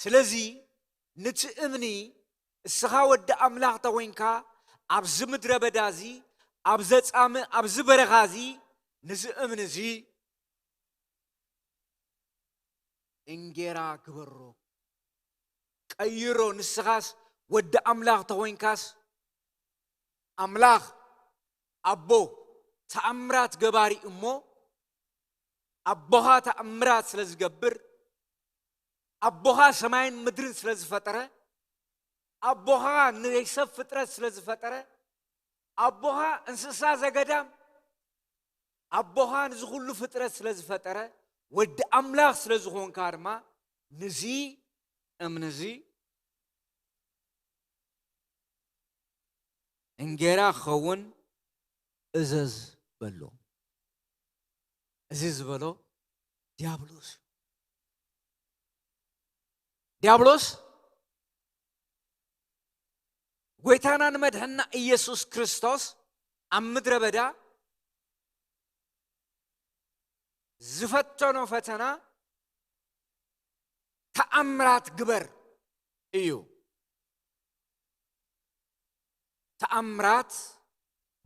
ስለዚ ነቲ እምኒ እስኻ ወዲ ኣምላኽ ተኮይንካ ኣብዚ ምድረ በዳ እዚ ኣብ ዘጻምእ ኣብዚ በረኻ እዚ ነዚ እምኒ እዚ እንጀራ ግበሮ ቀይሮ ንስኻስ ወዲ ኣምላኽ ተኮይንካስ ኣምላኽ ኣቦ ተኣምራት ገባሪ እሞ ኣቦኻ ተኣምራት ስለ ዝገብር ኣቦኻ ሰማይን ምድርን ስለ ዝፈጠረ ኣቦኻ ንሰብ ፍጥረት ስለ ዝፈጠረ ኣቦኻ እንስሳ ዘገዳም ኣቦኻ ንዝኩሉ ፍጥረት ስለ ዝፈጠረ ወዲ ኣምላኽ ስለ ዝኾንካ ድማ ንዚ እምኒ እዚ እንጀራ ክኸውን እዘዝ በሎ እዚ ዝበሎ ዲያብሎስ ጎይታና ንመድሕና ኢየሱስ ክርስቶስ ኣብ ምድረ በዳ ዝፈተኖ ፈተና ተኣምራት ግበር እዩ ተኣምራት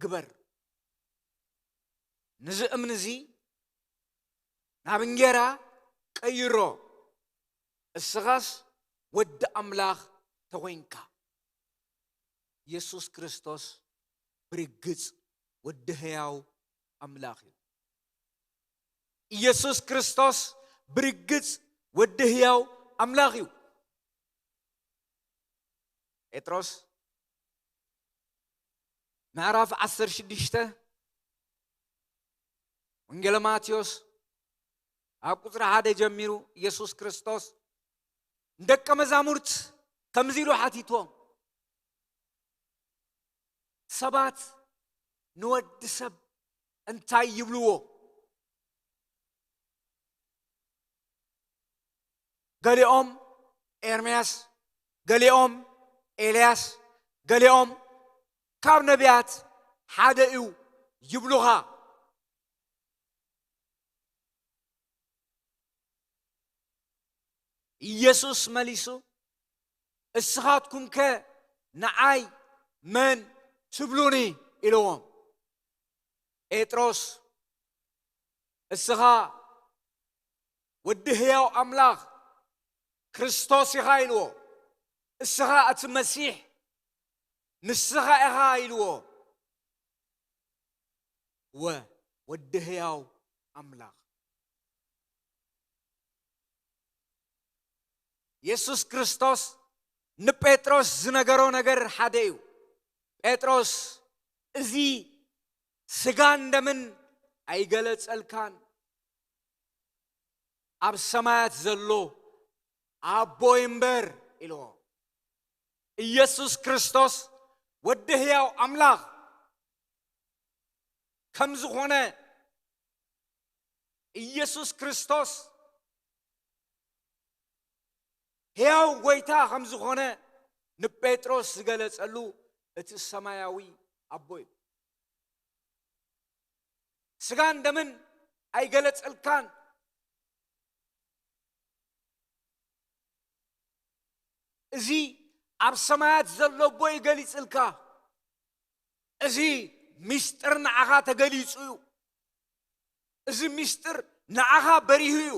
ግበር ነዚ እምኒ እዚ ናብ እንጀራ ቀይሮ እስኻስ ወዲ ኣምላኽ ተኮይንካ ኢየሱስ ክርስቶስ ብርግጽ ወዲ ሕያው ኣምላኽ እዩ ኢየሱስ ክርስቶስ ብርግጽ ወዲ ሕያው ኣምላኽ እዩ ጴጥሮስ ምዕራፍ 16 ወንጌል ማቴዎስ ኣብ ቁጽሪ 1 ጀሚሩ ኢየሱስ ክርስቶስ ደቀ መዛሙርት ከምዚ ኢሉ ሓቲቶም ሰባት ንወዲ ሰብ እንታይ ይብልዎ ገሊኦም ኤርምያስ ገሊኦም ኤልያስ ገሊኦም ካብ ነቢያት ሓደ እዩ ይብሉኻ ኢየሱስ መሊሱ እስኻትኩም ከ ንዓይ መን ትብሉኒ ኢልዎም ጴጥሮስ እስኻ ወዲ ሕያው ኣምላኽ ክርስቶስ ኢኻ ኢልዎ እስኻ እቲ መሲሕ ንስኻ ኢኻ ኢልዎ ወዲ ሕያው ኣምላኽ ኢየሱስ ክርስቶስ ንጴጥሮስ ዝነገሮ ነገር ሓደ እዩ ጴጥሮስ እዚ ስጋን ደምን ኣይገለጸልካን ኣብ ሰማያት ዘሎ ኣቦይ እምበር ኢልዎ ኢየሱስ ክርስቶስ ወዲ ሕያው ኣምላኽ ከም ዝኾነ ኢየሱስ ክርስቶስ ሕያው ጎይታ ከም ዝኾነ ንጴጥሮስ ዝገለጸሉ እቲ ሰማያዊ ኣቦይ ስጋን ደምን ኣይገለጸልካን እዚ ኣብ ሰማያት ዘሎ ኣቦይ ገሊጽልካ እዚ ምስጢር ንዓኻ ተገሊጹ እዩ እዚ ምስጢር ንዓኻ በሪሁ እዩ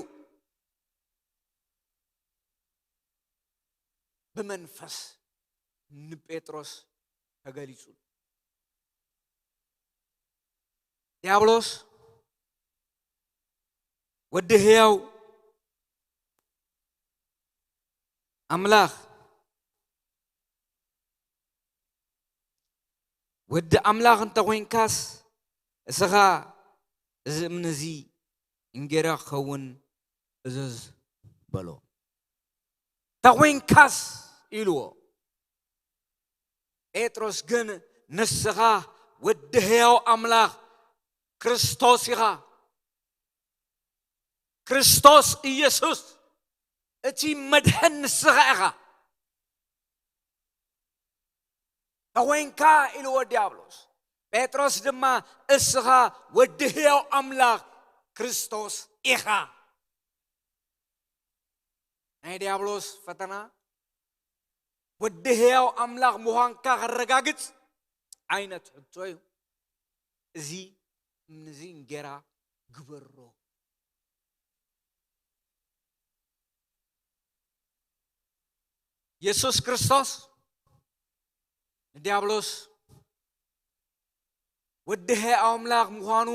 ብመንፈስ ንጴጥሮስ ተገሊጹ ዲያብሎስ ወዲ ሕያው ኣምላኽ ወዲ ኣምላኽ እንተኾይንካስ እስኻ እዚ እምነዚ እንጌራ ክኸውን እዘዝ በሎ ተኾይንካስ ኢልዎ ጴጥሮስ ግን ንስኻ ወዲ ሕያው ኣምላኽ ክርስቶስ ኢኻ ክርስቶስ ኢየሱስ እቲ መድሕን ንስኻ ኢኻ ተኾይንካ ኢልዎ ዲያብሎስ ጴጥሮስ ድማ እስኻ ወዲ ሕያው ኣምላኽ ክርስቶስ ኢኻ ናይ ዲያብሎስ ፈተና ወዲ ሕያው ኣምላኽ ምዃንካ ከረጋግጽ ዓይነት ሕቶ እዩ እዚ እምነዚ እንጌራ ግበሮ ኢየሱስ ክርስቶስ ዲያብሎስ ወዲ ሕያው ኣምላኽ ምዃኑ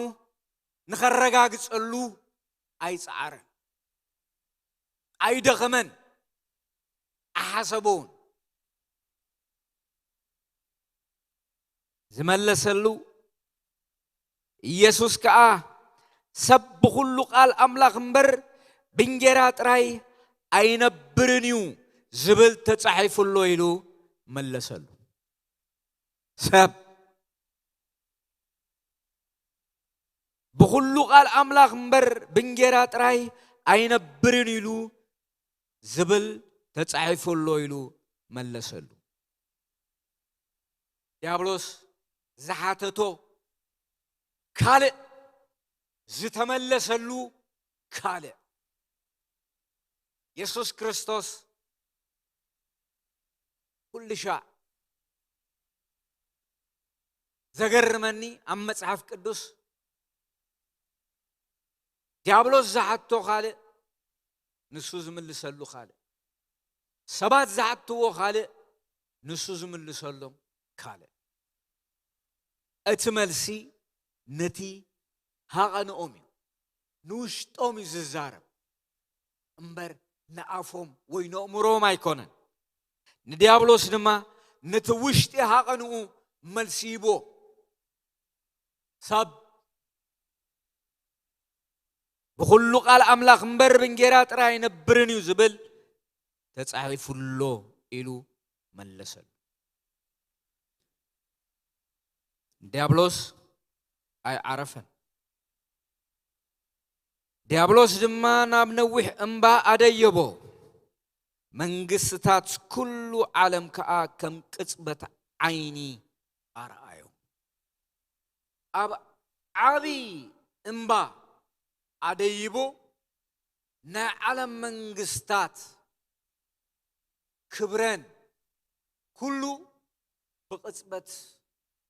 ንኸረጋግጸሉ ኣይፀዓረን ኣይደኸመን ኣሓሰቦውን ዝመለሰሉ ኢየሱስ ከዓ ሰብ ብኩሉ ቃል ኣምላኽ እምበር ብእንጌራ ጥራይ ኣይነብርን እዩ ዝብል ተጻሒፉሎ ኢሉ መለሰሉ ሰብ ብኩሉ ቃል ኣምላኽ እምበር ብእንጌራ ጥራይ ኣይነብርን ኢሉ ዝብል ተጻሒፉሎ ኢሉ መለሰሉ ዲያብሎስ ዝሓተቶ ካልእ ዝተመለሰሉ ካልእ ኢየሱስ ክርስቶስ ኩሉ ሻዕ ዘገርመኒ ኣብ መጽሓፍ ቅዱስ ዲያብሎስ ዝሓቶ ካልእ ንሱ ዝምልሰሉ ካልእ ሰባት ዝሓትዎ ካልእ ንሱ ዝምልሰሎም ካልእ እቲ መልሲ ነቲ ሃቐንኦም እዩ ንውሽጦም እዩ ዝዛረብ እምበር ንኣፎም ወይ ንእምሮም ኣይኮነን ንዲያብሎስ ድማ ነቲ ውሽጢ ሃቐንኡ መልሲ ይቦ ሰብ ብኩሉ ቃል ኣምላኽ እምበር ብእንጌራ ጥራይ ኣይነብርን እዩ ዝብል ተጻሒፉሎ ኢሉ መለሰሉ ዲያብሎስ ኣይዓረፈን ዲያብሎስ ድማ ናብ ነዊሕ እምባ ኣደየቦ መንግስትታት ኩሉ ዓለም ከዓ ከም ቅጽበት ዓይኒ ኣርአዮ ኣብ ዓብይ እምባ ኣደይቦ ናይ ዓለም መንግስታት ክብረን ኩሉ ብቅጽበት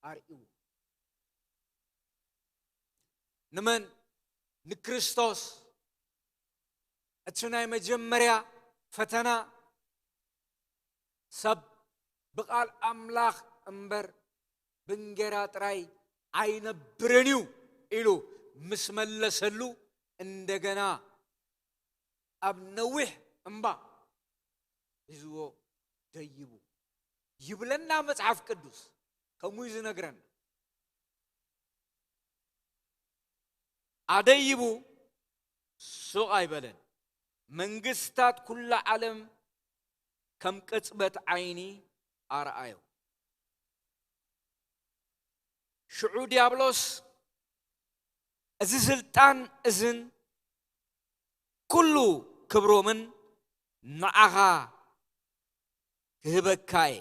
ኣርኢዎ ንመን ንክርስቶስ እቲ ናይ መጀመርያ ፈተና ሰብ ብቃል ኣምላኽ እምበር ብእንጌራ ጥራይ ኣይነብርን እዩ ኢሉ ምስ መለሰሉ እንደገና ኣብ ነዊሕ እምባ ሒዝዎ ደይቡ ይብለና መጽሐፍ ቅዱስ ከሙይ ዝነግረን አደይቡ ሱቅ አይበለን መንግስታት ኩሉ ዓለም ከም ቅጽበት ዓይኒ አርአዩ ሽዑ ዲያብሎስ እዚ ስልጣን እዝን ኩሉ ክብሮምን ንዓኻ ክህበካይ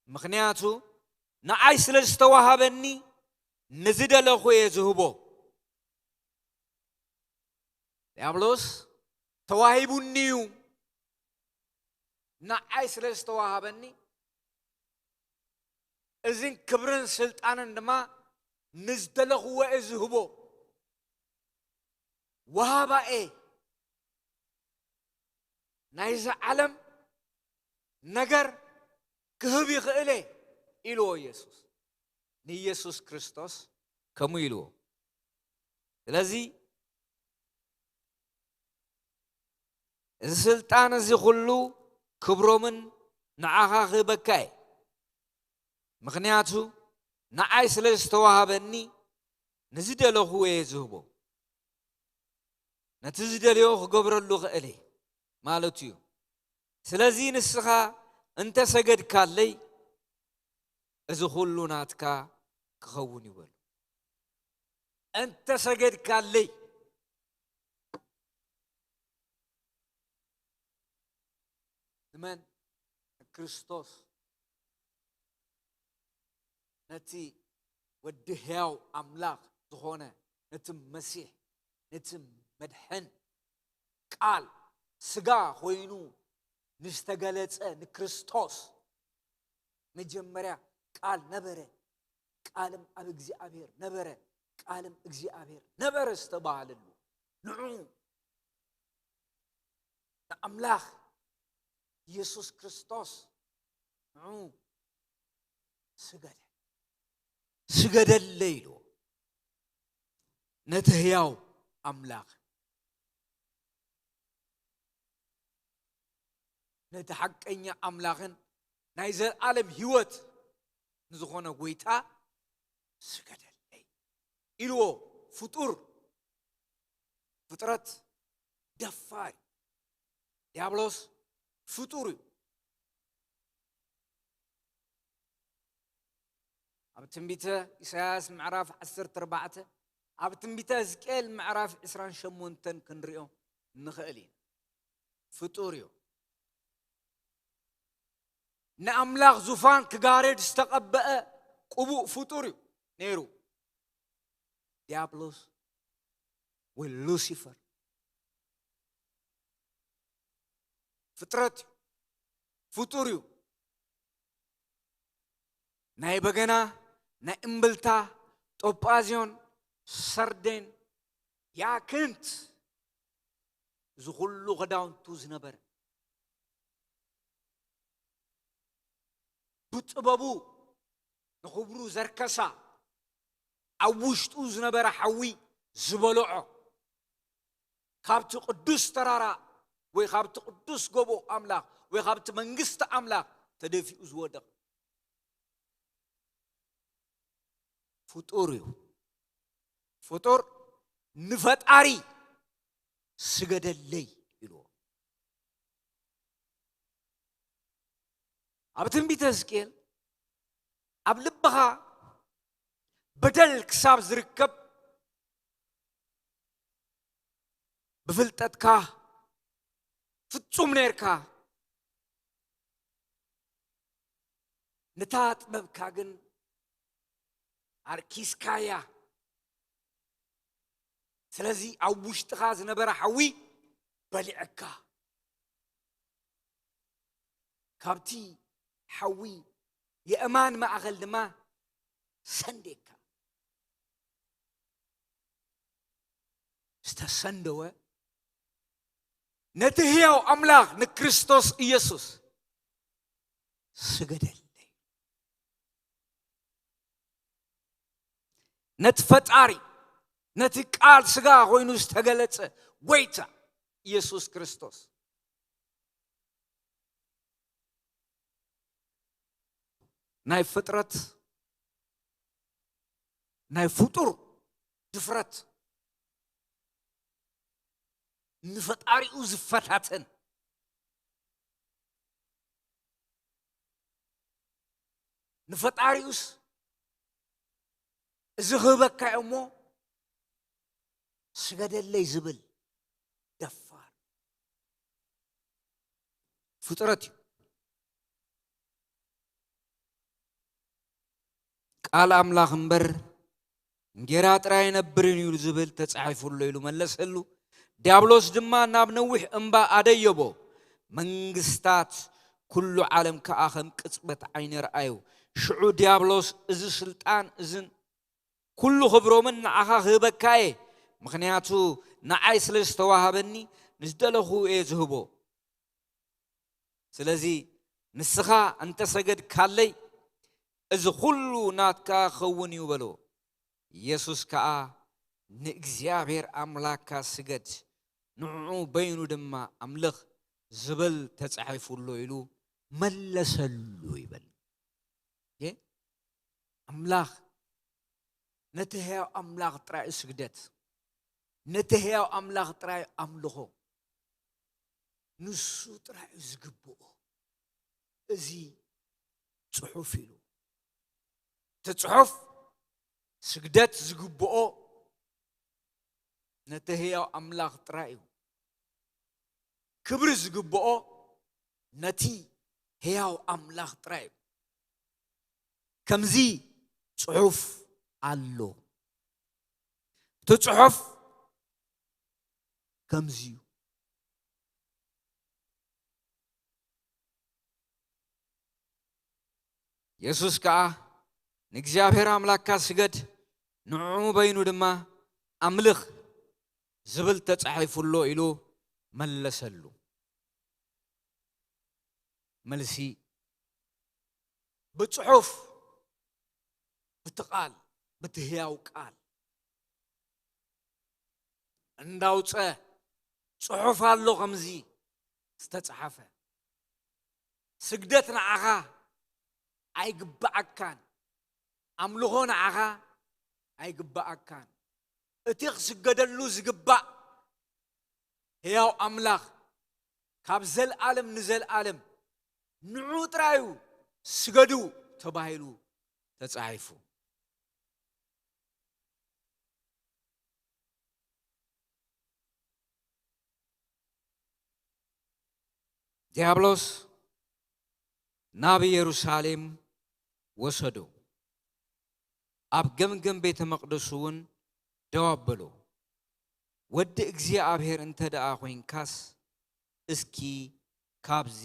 ምክንያቱ ንዓይ ስለ ዝተዋሃበኒ ንዝደለኹ የዝህቦ ዲያብሎስ ተዋሂቡኒዩ ንዓይ ስለ ዝተዋሃበኒ እዝን ክብርን ስልጣንን ድማ ንዝደለኽዎ የዝህቦ ወሃባኤ ናይዚ ዓለም ነገር ክህብ ይኽእለ ኢልዎ ኢየሱስ ንኢየሱስ ክርስቶስ ከሙ ኢልዎ ስለዚ እዚ ስልጣን እዚ ኩሉ ክብሮምን ንዓኻ ክህበካይ ምክንያቱ ንዓይ ስለ ዝተዋሃበኒ ንዝደለኽዎ የዝህቦ ነቲ ዝደልዮ ክገብረሉ ክእለ ማለት እዩ ስለዚ ንስኻ እንተ ሰገድካለይ እዚ ኩሉ ናትካ ክኸውን ይበሉ እንተ ሰገድካለይ ንመን ክርስቶስ ነቲ ወዲ ሕያው አምላኽ ዝኾነ ነቲ መሲሕ ነቲ መድሕን ቃል ስጋ ኮይኑ ንስተገለጸ ንክርስቶስ መጀመሪያ ቃል ነበረ ቃልም ኣብ እግዚአብሔር ነበረ ቃልም እግዚአብሔር ነበረ ዝተባሃለሉ ንዑ ንኣምላኽ ኢየሱስ ክርስቶስ ንዑ ስገደለ ኢሉ ነቲ ሕያው አምላኽ ነቲ ሓቀኛ አምላኽን ናይ ዘለዓለም ህይወት ንዝኾነ ጎይታ ስገደለይ ኢልዎ ፍጥረት ደፋር ዲያብሎስ ፍጡር እዩ ኣብ ትንቢተ ኢሳያስ ምዕራፍ 14 ኣብ ትንቢተ ሕዝቅኤል ምዕራፍ 28 ክንሪኦ ንኽእል ኢና ፍጡር እዩ ንኣምላኽ ዙፋን ክጋርድ ዝተቐበአ ቅቡእ ፍጡር እዩ ነይሩ ዲያብሎስ ወይ ሉሲፈር ፍጥረት ፍጡር እዩ ናይ በገና ናይ እምብልታ ጦጳዝዮን ሰርዴን ያክንት ዝኹሉ ክዳውንቱ ዝነበረ ብጥበቡ ንኽብሩ ዘርከሳ ኣብ ውሽጡ ዝነበረ ሓዊ ዝበልዖ ካብቲ ቅዱስ ተራራ ወይ ካብቲ ቅዱስ ጎቦ አምላኽ ወይ ካብቲ መንግስቲ አምላኽ ተደፊኡ ዝወደቕ ፍጡር እዩ ፍጡር ንፈጣሪ ስገደለይ ኢልዎ ኣብ ትንቢተ ሕዝቅኤል ኣብ ልብኻ በደል ክሳብ ዝርከብ ብፍልጠትካ ፍጹም ነርካ ነታ ጥበብካ ግን አርኪስካያ ስለዚ ኣብ ውሽጥኻ ዝነበረ ሓዊ በሊዕካ ካብቲ ሓዊ የእማን ማእኸል ድማ ሰንዴካ ዝተሰንደወ ነቲ ሕያው አምላኽ ንክርስቶስ ኢየሱስ ስገደለይ ነቲ ፈጣሪ ነቲ ቃል ስጋ ኮይኑ ዝተገለጸ ጎይታ ኢየሱስ ክርስቶስ ናይ ፍጥረት ናይ ፍጡር ድፍረት ንፈጣሪኡ ዝፈታተን ንፈጣሪኡስ ዝህበካ እሞ ስገደለይ ዝብል ደፋር ፍጥረት ቃል አምላኽ እምበር እንጀራ ጥራይ ነብርን ይሉ ዝብል ተጻሒፉሉ ኢሉ መለሰሉ ዲያብሎስ ድማ ናብ ነዊሕ እምባ አደየቦ መንግስታት ኩሉ ዓለም ከአኸም ቅጽበት ዓይኒ ረአዩ ሽዑ ዲያብሎስ እዚ ስልጣን እዝን ኩሉ ክብሮምን ንዓኻ ክህበካየ ምክንያቱ ንዓይ ስለ ዝተዋሃበኒ ንዝደለኹ እየ ዝህቦ ስለዚ ንስኻ እንተሰገድ ካለይ እዚ ኩሉ ናትካ ክኸውን እዩ በሎ ኢየሱስ ከዓ ንእግዚአብሔር አምላክካ ስገድ ንዑ በይኑ ድማ አምልኽ ዝብል ተጻሒፉሉ ኢሉ መለሰሉ ይበል አምላኽ ነቲ ሕያው አምላኽ ጥራይ ስግደት ነቲ ሕያው አምላኽ ጥራይ አምልኾ ንሱ ጥራይ ዝግብኦ እዚ ጽሑፍ ኢሉ ትጽሑፍ ስግደት ዝግብኦ ነቲ ሕያው አምላኽ ጥራይ እዩ ክብሪ ዝግብኦ ነቲ ሕያው አምላኽ ጥራይ እዩ ከምዚ ጽሑፍ አሎ ትጽሑፍ ከምዚ ኢየሱስ ከዓ ንእግዚአብሔር አምላክካ ስገድ ንዑ በይኑ ድማ አምልኽ ዝብል ተጻሒፉሉ ኢሉ መለሰሉ መልሲ ብጽሑፍ بتقال بتهياو قال እንዳውፀ ጽሑፍ አሎ ከምዚ ዝተጻሐፈ ስግደት ንዓኻ ኣይግባአካን አምልኾ ንዓኻ ኣይግባአካን እቲ ክስገደሉ ዝግባእ ሕያው አምላኽ ካብ ዘለዓለም ንዘለዓለም ንዑ ጥራዩ ስገዱ ተባሂሉ ተጻሒፉ ዲያብሎስ ናብ ኢየሩሳሌም ወሰዶ ኣብ ገምገም ቤተ መቅደሱን ደዋበሎ ወዲ እግዚአብሔር እንተ ደኣ ኮይንካስ እስኪ ካብዚ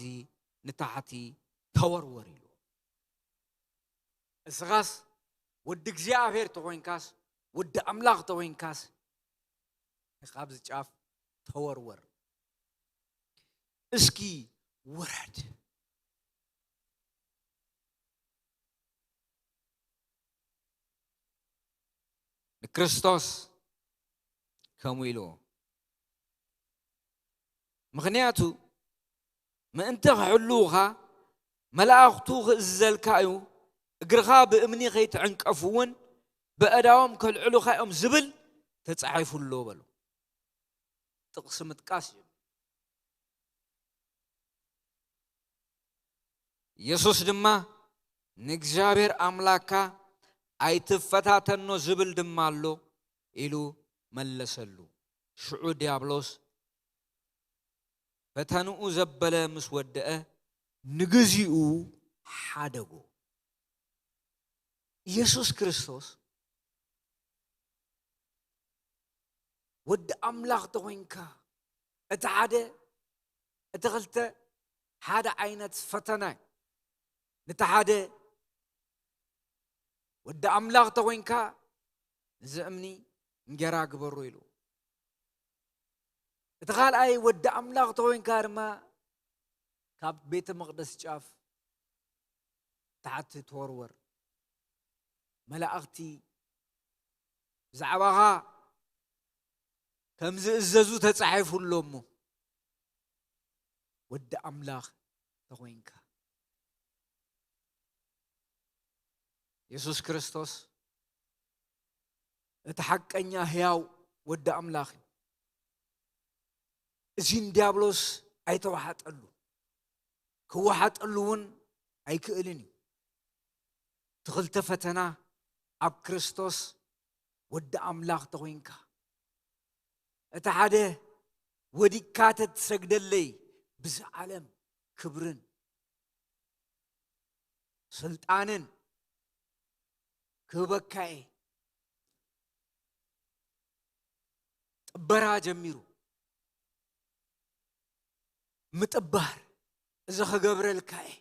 ንታሕቲ ተወርወር ኢሉ እስኻስ ወዲ እግዚአብሔር ተኮይንካስ ወዲ አምላኽ ተኮይንካስ ካብዚ ጫፍ ተወርወር እስኪ ውረድ ክርስቶስ ከምኡ ኢሉ ምክንያቱ ምእንቲ ክሕልውኻ መላእኽቱ ክእዘልካ እዩ እግርኻ ብእምኒ ከይትዕንቀፍውን በእዳዎም ከልዕሉኻ እዮም ዝብል ተጻሒፉሉ በሉ ጥቅስ ምጥቃስ እዩ ኢየሱስ ድማ ንእግዚአብሔር አምላክካ ኣይትፈታተኖ ዝብል ድማ ኣሎ ኢሉ መለሰሉ ሽዑ ዲያብሎስ ፈተንኡ ዘበለ ምስ ወደአ ንግዚኡ ሓደጎ ኢየሱስ ክርስቶስ ወዲ አምላኽ ተኮይንካ እቲ ሓደ እቲ ክልተ ሓደ ዓይነት ፈተና ነቲ ሓደ ወዲ አምላኽ ተኮይንካ ዝእምኒ እንጀራ ግበሩ ኢሉ እቲ ካልኣይ ወዲ አምላኽ ተኮይንካ ድማ ካብ ቤተ መቅደስ ጫፍ ታሕቲ ተወርወር መላእኽቲ ብዛዕባኻ ከም ዝእዘዙ ተጻሒፉሉ እሞ ወዲ አምላኽ ተኮይንካ ኢየሱስ ክርስቶስ እተሐቀኛ ሕያው ወደ አምላኽ እዚን ዲያብሎስ አይተዋሐጠሉ ክዋሐጠሉውን አይክእልን ትኽልተ ፈተና ኣብ ክርስቶስ ወደ አምላኽ ተኾይንካ እቲ ሓደ ወዲካ ተሰግደለይ ብዛ ዓለም ክብርን ስልጣንን ክበካይ ጥበራ ጀሚሩ ምጥባር እዛ ኸገብረልካይ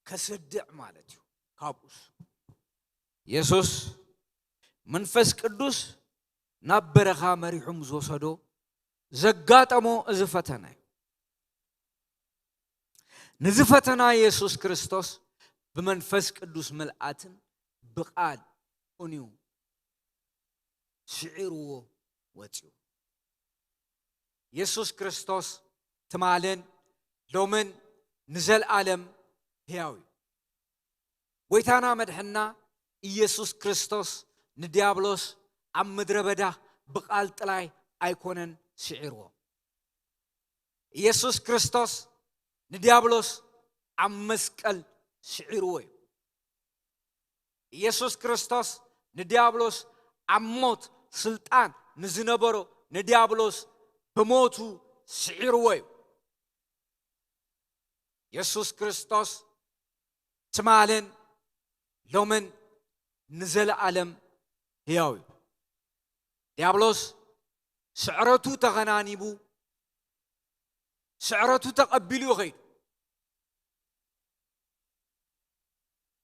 ከሰድዕ ማለት እዩ ካብኡስ ኢየሱስ መንፈስ ቅዱስ ናብ በረኻ መሪሑም ዝወሰዶ ዘጋጠሞ እዚ ፈተና እዩ ነዚ ፈተና ኢየሱስ ክርስቶስ ብመንፈስ ቅዱስ መልአትን ብቃል ኡንዩ ሽዒርዎ ወፂኡ ኢየሱስ ክርስቶስ ትማለን ሎምን ንዘለዓለም ሕያው እዩ ጎይታና መድሕና ኢየሱስ ክርስቶስ ንዲያብሎስ ኣብ ምድረ በዳ ብቃል ጥላይ ኣይኮነን ሽዒርዎ ኢየሱስ ክርስቶስ ንዲያብሎስ ኣብ መስቀል ሽዒርዎ እዩ ኢየሱስ ክርስቶስ ንዲያብሎስ ኣብ ሞት ስልጣን ንዝነበሮ ንዲያብሎስ ብሞቱ ሽዒርዎ እዩ ኢየሱስ ክርስቶስ ትማለን ሎምን ንዘለዓለም ሕያው እዩ ዲያብሎስ ስዕረቱ ተኸናኒቡ ስዕረቱ ተቐቢሉ ይኸይዱ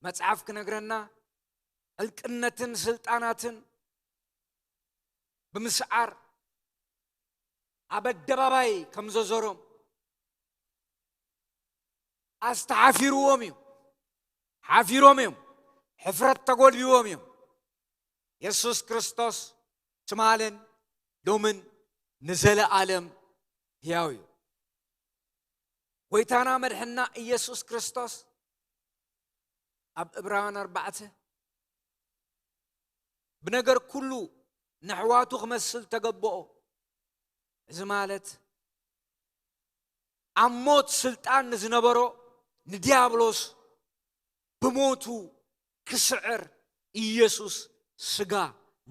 መጽሐፍ ክነግረና ዕልቅነትን ስልጣናትን ብምስዓር ኣብ ኣደባባይ ከም ዘዞሮም ኣስተሓፊርዎም እዩ ሓፊሮም እዮም ሕፍረት ተጎልቢዎም እዮም ኢየሱስ ክርስቶስ ትማለን ሎምን ንዘለዓለም ሕያው እዩ ጎይታና መድሕና ኢየሱስ ክርስቶስ ኣብ ዕብራውያን 4 ብነገር ኩሉ ንሕዋቱ ክመስል ተገብኦ እዚ ማለት ኣብ ሞት ስልጣን ንዝነበሮ ንዲያብሎስ ብሞቱ ክስዕር ኢየሱስ ስጋ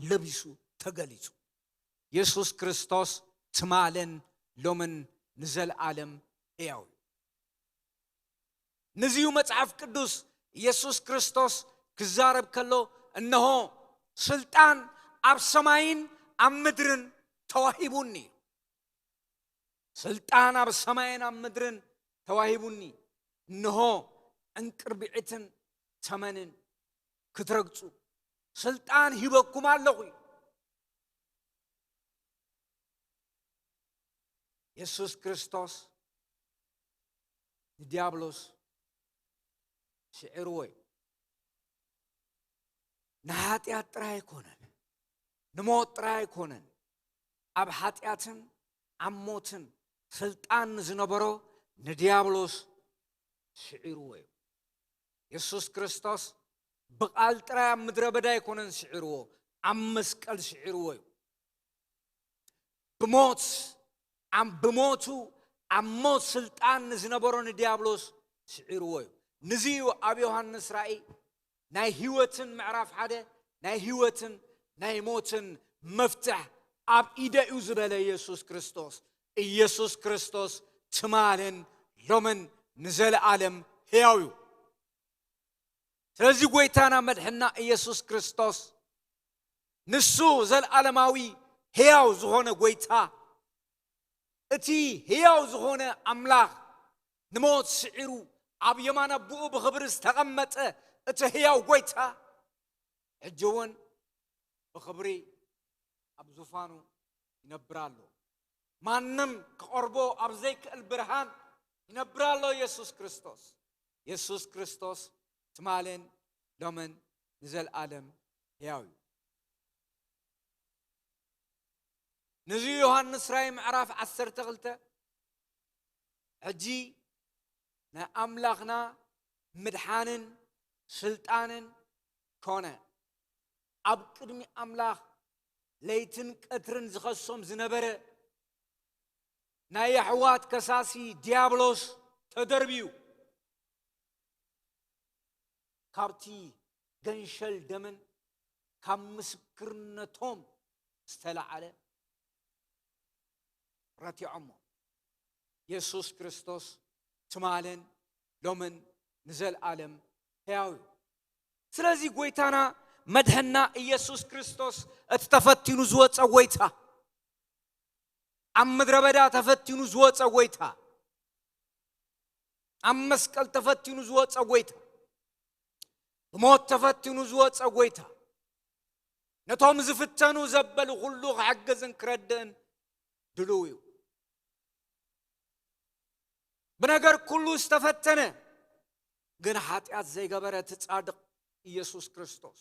ለቢሱ ተገሊጹ ኢየሱስ ክርስቶስ ትማለን ሎምን ንዘለዓለም ሕያው እዩ ነዚዩ መጽሐፍ ቅዱስ ኢየሱስ ክርስቶስ ክዛረብ ከሎ እነሆ ስልጣን ኣብ ሰማይን ኣብ ምድርን ተዋሂቡኒ ስልጣን ኣብ ሰማይን ኣብ ምድርን ተዋሂቡኒ እነሆ እንቅርቢዕትን ተመንን ክትረግጹ ስልጣን ሂበኩም ኣለኹ ኢየሱስ ክርስቶስ ንዲያብሎስ ሽዒርዎ እዩ ንኃጢአት ጥራይ ኣይኮነን ንሞት ጥራይ ኣይኮነን ኣብ ኃጢአትን ኣብ ሞትን ስልጣን ዝነበሮ ንዲያብሎስ ሽዒርዎ እዩ ኢየሱስ ክርስቶስ ብቃል ጥራይ ኣብ ምድረ በዳ ኣይኮነን ሽዒርዎ ኣብ መስቀል ሽዒርዎ እዩ ብሞቱ ኣብ ሞት ስልጣን ዝነበሮ ንዲያብሎስ ሽዒርዎ እዩ ንዚዩ ኣብ ዮሐንስ ራእይ ናይ ህይወትን ምዕራፍ 1 ናይ ህይወትን ናይ ሞትን መፍትሕ ኣብ ኢደ እዩ ዝበለ ኢየሱስ ክርስቶስ ትማለን ሎምን ንዘለዓለም ሕያው እዩ ስለዚ ጎይታና መድሕና ኢየሱስ ክርስቶስ ንሱ ዘለዓለማዊ ሕያው ዝኾነ ጎይታ እቲ ሕያው ዝኾነ ኣምላኽ ንሞት ስዒሩ ኣብ የማን ኣቦኡ ብኽብሪ ዝተቐመጠ እቲ ሕያው ጎይታ ሕጂ እውን ብኽብሪ ኣብ ዙፋኑ ይነብር ኣሎ ማንም ክቐርቦ ኣብ ዘይክእል ብርሃን ይነብር ኣሎ ኢየሱስ ክርስቶስ ትማለን ሎምን ንዘለዓለም ሕያው እዩ ነዚ ዮሐንስ ራእይ ምዕራፍ 12 ሕጂ ናይ ኣምላኽና ምድሓንን ስልጣንን كونه أب قدمي أملاخ ليتن قطرن زخصهم زنبره ناي حوات كساسي ديابلوس تدربيو كابتي جنشل دمن كم مسكرنتهم استلع على راتي عمو يسوس كريستوس تمالن لومن نزل عالم هاوي سلازي قويتانا مدهنا يسوس كريستوس اتفتينو زوات اويتا ام مدربدا تفتينو زوات اويتا ام مسكال تفتينو زوات اويتا موت تفتينو زوات اويتا نتوم زفتنو زبل غلوغ حقزن كردن دلويو بنگر كله استفتنه ግን ኃጢአት ዘይገበረ ተጻድቅ ኢየሱስ ክርስቶስ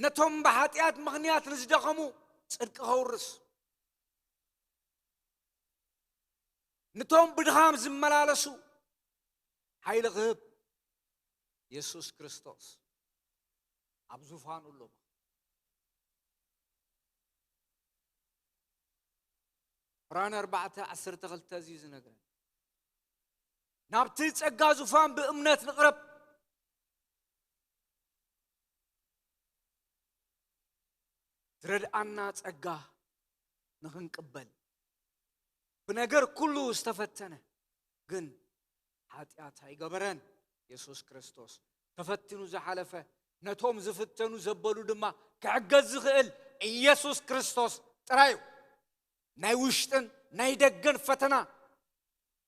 ነቶም በኃጢአት ምክንያት ንዝደኸሙ ጽድቅ ኸውርስ ነቶም ብድኻም ዝመላለሱ ኃይል ኽህብ ኢየሱስ ክርስቶስ ኣብ ዙፋኑ ኣሎ قرآن 4:12 زيز نقرأ نابتي ጸጋ ዙፋን بأمنات نقرب تردعنا ጸጋ نخنقبل بنجر كله استفتنا ግን ኃጢአት አይገበረን ኢየሱስ ክርስቶስ ተፈትኑ ዘሐለፈ ነቶም ዝፍተኑ ዘበሉ ድማ ክዕገዝ ዝኽእል ኢየሱስ ክርስቶስ ጥራዩ ናይ ውሽጥን ናይ ደገን ፈተና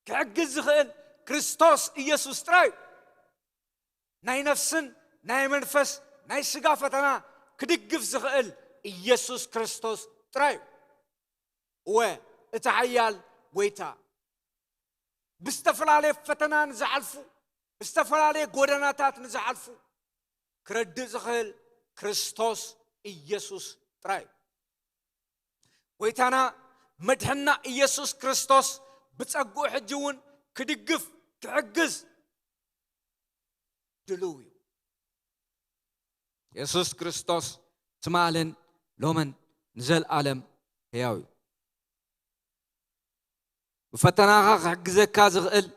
ክዕግዝ ዝኽእል ክርስቶስ ኢየሱስ ጥራዩ ናይ ነፍስን ናይ መንፈስ ናይ ስጋ ፈተና ክድግፍ ዝኽእል ኢየሱስ ክርስቶስ ጥራዩ እቲ ሓያል ጎይታ ብዝተፈላለየ ፈተናን ዝሓልፉ ብዝተፈላለየ ጎደናታት ንዝሓልፉ ክረድእ ዝኽእል ክርስቶስ ኢየሱስ ጥራዩ ጎይታና مدحنا يسوع كريستوس بتصقو حجون كدقف كعجز دلوي يسوع كريستوس تمالن لومن نزل عالم هياوي بفتناها حجزك كازغل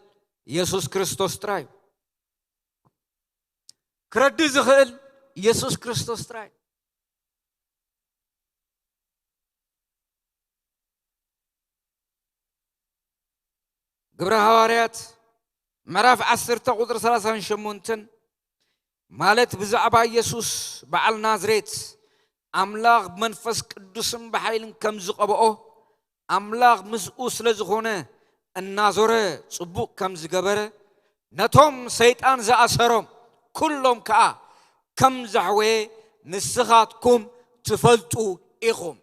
يسوع كريستوس تراي كردي زغل يسوع كريستوس تراي قبر هواريات مراف 10:38 مالت بزعبا يسوس بعل نازريت أملاغ منفس قدوسن بحيلن كم زقبؤه أملاغ مزؤوس لزخونه النازوره صبوك كم زقبره نتوم سيطان زأسرهم كلهم كم زحوه نسخاتكم تفلتوا إيخم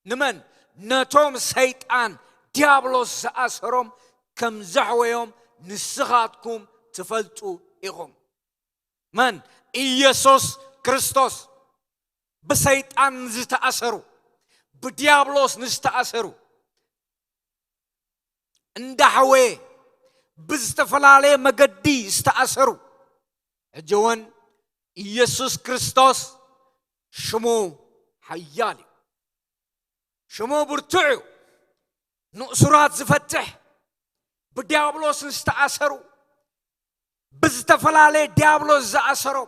نمن نتوم سيطان ديابلوس زأسرهم كم زحويهم نسخاتكم تفلتوا إيهم من إيسوس كريستوس بسيطان نزتأثروا بديابلوس نزتأثروا اندحوي بزتفلالي مقدي استأثروا جوان إيسوس كريستوس شمو حيالي شمو برتعو نؤسرات زفتح بديابلوس نستأثروا بزتفلالي ديابلوس زأثروا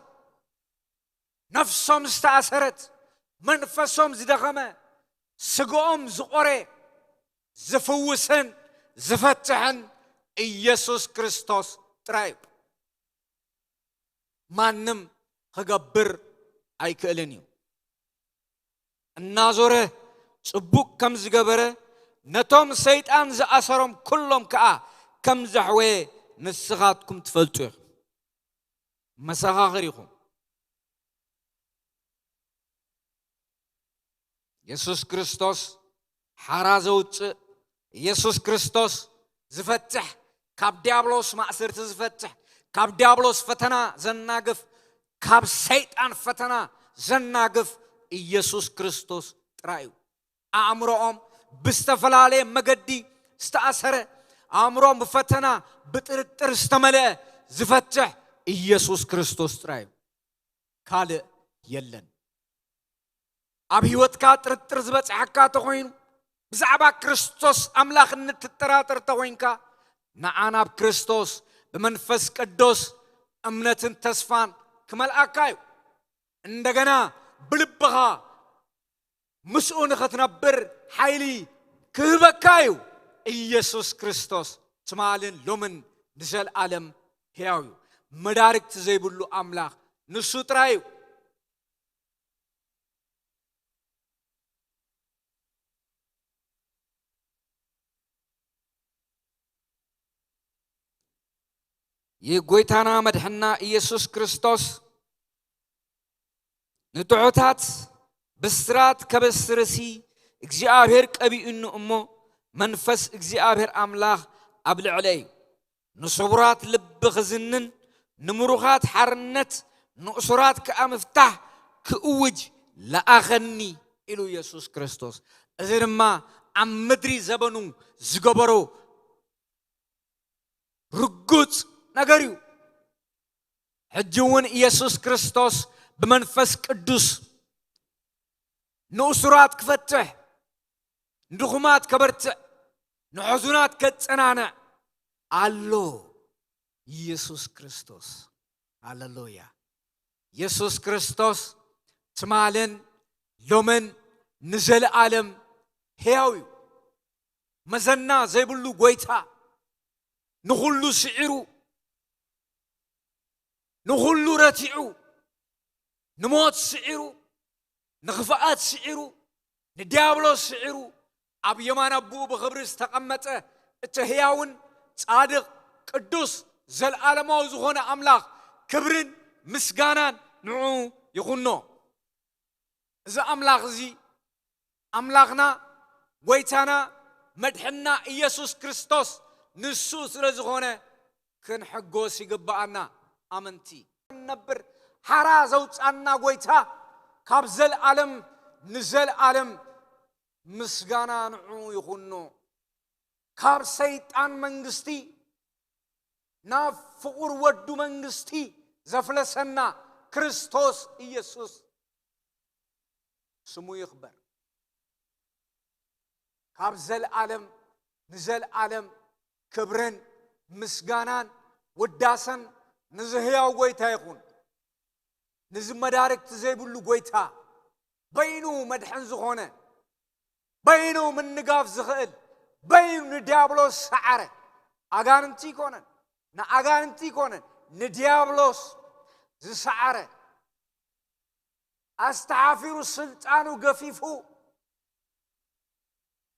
نفسهم استأثرت منفسهم زدغمة سقوم زقري زفوسن زفتحن إيسوس كريستوس ترايب مانم خقبر أي كألنيو النازوره صبوك كم زقبره نتوم سيطان زأسرهم كلهم كم زحوه نسخاتكم تفلتوه مساها غريكم يسوس كريستوس حرازوت يسوس كريستوس زفتح كاب ديابلوس مأسرت زفتح كاب ديابلوس فتنا زناقف كاب سيطان فتنا زناقف يسوس كريستوس ترايو أمرهم بستفلالي مقدي استأثر أمرهم بفتنا بترتر استملأ ዝፈትሕ ኢየሱስ ክርስቶስ ጥራይ ካልእ የለን ኣብ ህይወትካ ጥርጥር ዝበጽሐካ ተኾይኑ ብዛዕባ ክርስቶስ ኣምላኽነት ትጠራጠር ተኾይንካ ንዓና ብክርስቶስ ብመንፈስ ቅዱስ እምነትን ተስፋን ክመልአካ እዩ እንደገና ብልብኻ ምስኡ ንኽትነብር ሓይሊ ክህበካ እዩ ኢየሱስ ክርስቶስ ትማልን ሎምን ንዘለዓለም ሕያው እዩ መዳርግቲ ዘይብሉ ኣምላኽ ንሱ ጥራይ እዩ የጎይታና መድሕና ኢየሱስ ክርስቶስ ንጥዑታት ብስራት ከበስርሲ እግዚአብሔር ቀቢኡኑ እሞ መንፈስ እግዚአብሔር አምላኽ ኣብ ልዕለይ ንስውራት ልብ ክዝንን ንምሩኻት ሓርነት ንእሱራት ከኣምፍታሕ ክእውጅ ለኣኸኒ ኢሉ ኢየሱስ ክርስቶስ እዚ ድማ ኣብ ምድሪ ዘበኑ ዝገበሮ ርጉፅ ነገር እዩ ሕጂ እውን ኢየሱስ ክርስቶስ ብመንፈስ ቅዱስ ንእሱራት ክፈትሕ ንድኹማት ከበርትዕ ንሕዙናት ከጸናንዕ ኣሎ ኢየሱስ ክርስቶስ ሃሌሉያ ኢየሱስ ክርስቶስ ትማልን ሎምን ንዘለዓለም ሕያው እዩ መዘና ዘይብሉ ጎይታ ንኹሉ ስዒሩ ንኹሉ ረቲዑ ንሞት ስዒሩ ንኽፍኣት ስዒሩ ንዲያብሎስ ስዒሩ ኣብ የማን ኣቡኡ ብኽብሪ ዝተቐመጠ እቲ ሕያውን ጻድቕ ቅዱስ ዘለዓለማዊ ዝኾነ ኣምላኽ ክብርን ምስጋናን ንዑ ይኹኖ እዚ ኣምላኽ እዚ ኣምላኽና ጎይታና መድሕና ኢየሱስ ክርስቶስ ንሱ ስለ ዝኾነ ክንሕጎስ ይግባአና ኣመንቲ ነብር ሓራ ዘውፃና ጎይታ ካብ ዘለዓለም ንዘለዓለም ምስጋና ንዑ ይኹኖ ካብ ሰይጣን መንግስቲ ናብ ፍቁር ወዱ መንግስቲ ዘፍለሰና ክርስቶስ ኢየሱስ ስሙ ይኽበር ካብ ዘለዓለም ንዘለዓለም ክብርን ምስጋናን ውዳሰን ንዝህያው ጎይታ ይኹን ንዝ መዳርክቲ ዘይብሉ ጎይታ በይኑ መድሕን ዝኾነ በይኑ ምንጋፍ ዝኽእል በይኑ ንዲያብሎስ ሰዓረ ኣጋንንቲ ይኮነን ንኣጋንንቲ ይኮነን ንዲያብሎስ ዝሰዓረ ኣስተሓፊሩ ስልጣኑ ገፊፉ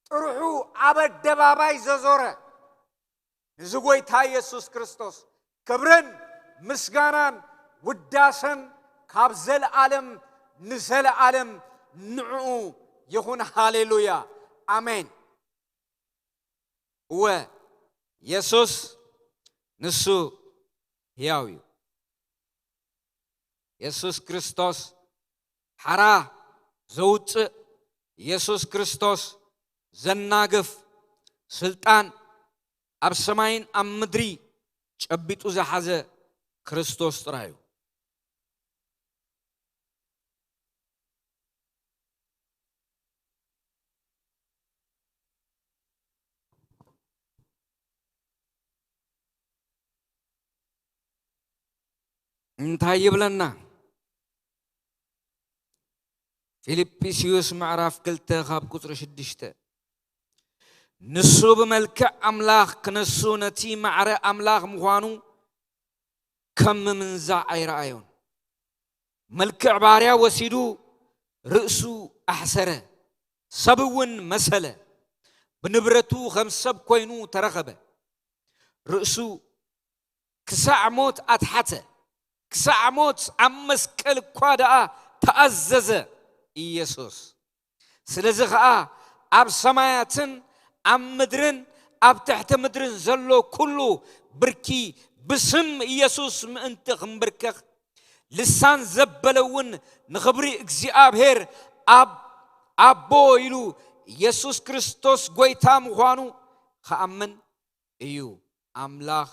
ጥርሑ ኣብ ኣደባባይ ዘዞረ ንዝ ጎይታ ኢየሱስ ክርስቶስ ክብርን ምስጋናን ውዳሰን ካብ ዘለዓለም ንዘለዓለም ንዑ ይኹን ሃሌሉያ አሜን ወ ኢየሱስ ንሱ ሕያው እዩ ኢየሱስ ክርስቶስ ሓራ ዘውፅእ ኢየሱስ ክርስቶስ ዘናግፍ ስልጣን ኣብ ሰማይን ኣብ ምድሪ ጨቢጡ ዝሓዘ ክርስቶስ ጥራይ እዩ እንታይ ይብለና ፊልጵስዩስ ምዕራፍ 2 ካብ ቁጥሪ 6 ንሱ ብመልክዕ ኣምላኽ ክነሱ ነቲ ማዕረ ኣምላኽ ምዃኑ ከም ምንዛዕ ኣይረኣዮን መልክዕ ባርያ ወሲዱ ርእሱ ኣሕሰረ ሰብ እውን መሰለ ብንብረቱ ከም ሰብ ኮይኑ ተረኸበ ርእሱ ክሳዕ ሞት ኣትሓተ ክሳዕ ሞት ኣብ መስቀል እኳ ደኣ ተኣዘዘ ኢየሱስ ስለዚ ከዓ ኣብ ሰማያትን ኣብ ምድርን ኣብ ትሕቲ ምድርን ዘሎ ኩሉ ብርኪ ብስም ኢየሱስ ምእንቲ ክንብርከኽ ልሳን ዘበለውን ንኽብሪ እግዚአብሔር ኣቦ ኢሉ ኢየሱስ ክርስቶስ ጎይታ ምዃኑ ከኣምን እዩ ኣምላኽ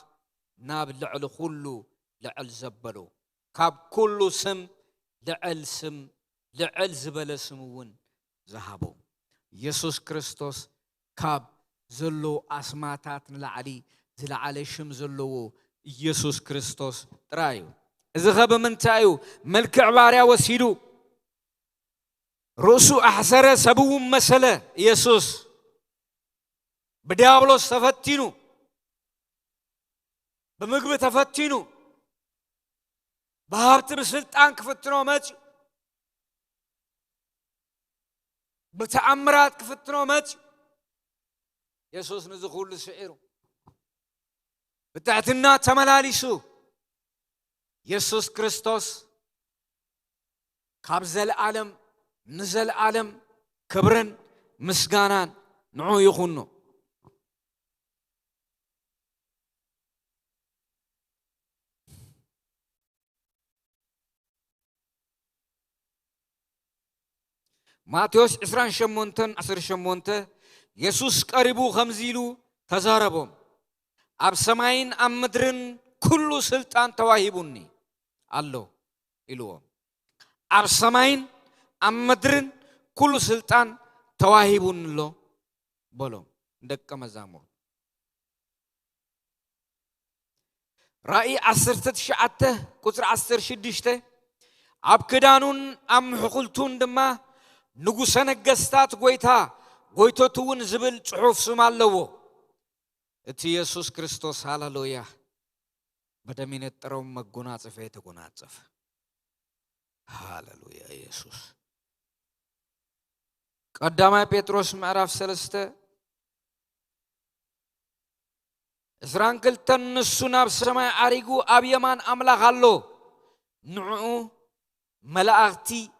ناب لعل خلو لعل زبلو كاب كل سم لعل زبل سمون زهابو يسوع كريستوس كاب زلو أسماتات نلعلي زلعلي شم زلو يسوع كريستوس ترايو إذا غاب من تايو ملك عبارة وسيدو رؤسو أحسر سبو مسألة يسوع بديابلوس تفتينو بمقبة تفتينو بهابت بسلطان كفتنو ماتي بتعمرات كفتنو ماتي يسوع نزخول لسعيرو بتاعتنا تملاليسو يسوع كريستوس كابزل العالم نزل العالم كبرن مسغانان نعو يخونو ماتيوس 28 يسوع قريبو خمزيلو تزاربهم أب سماين أم مدرن كل سلطان تواهبوني الله إلوه أب سماين أم مدرن كل سلطان تواهبون له بلو دك مزامور رأي 10 كتر 10 أب كدانون أم حقلتون دما نقصان الجستات قويتا تون زبل صحف سمال لو اتي يسوع كريستوس هاللويا بدمين التروم مجونات فيه تجونات هاللويا يسوع قدام بيتروس معرف سلسته إسرائيل تنسونا بسماء أريجو أبيمان أملا خلو نعو ملاأتي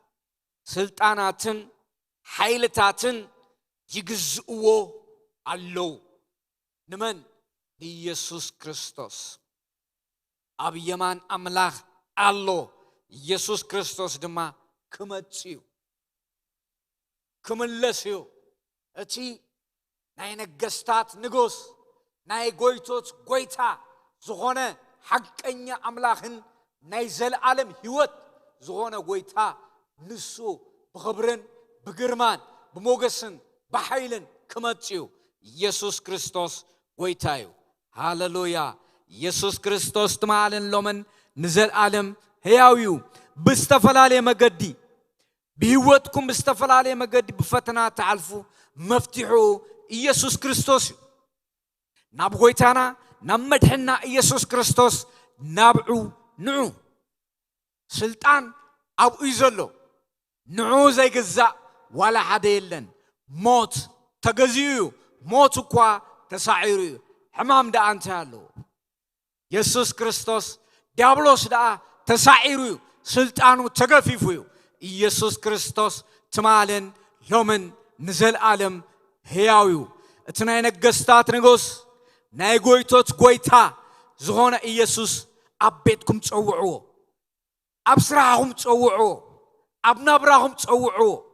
سلطاناتن حيلتاتن يجزؤو اللو نمن يسوع كريستوس أبيمان أملاخ الله يسوع كريستوس دما كمتسيو كملسيو أتي ناي نجستات نجوس ناي قويتوت قويتا زغونة حقنيا أملاخن ناي زل عالم هيوت زغونة قويتا نسو بخبرن بجرمان بموجسن بحيلن كمتيو يسوع كريستوس قويتايو هاللويا يسوع كريستوس تمالن لمن نزل عالم هياويو بستفلالي مجدي بهوتكم بستفلالي مجدي بفتنا تعرفوا مفتوحو يسوع كريستوس ناب قويتانا نمدحنا يسوع كريستوس نابعو نعو سلطان أبو إزلو نعو زي جزاء ولا حد يلن موت تجزيو موت قوا تسعيرو حمام دا أنتالو يسوع كريستوس ديابلوس دا تسعيرو سلطانو تجفيفيو يسوع كريستوس تمالن يومن نزل عالم هياويو اتناي نجستات نجوس ناي قويتوت قويتا زغونا يسوع أبيتكم تصوعو أبصراهم تصوعو أبنابراهم تصوعو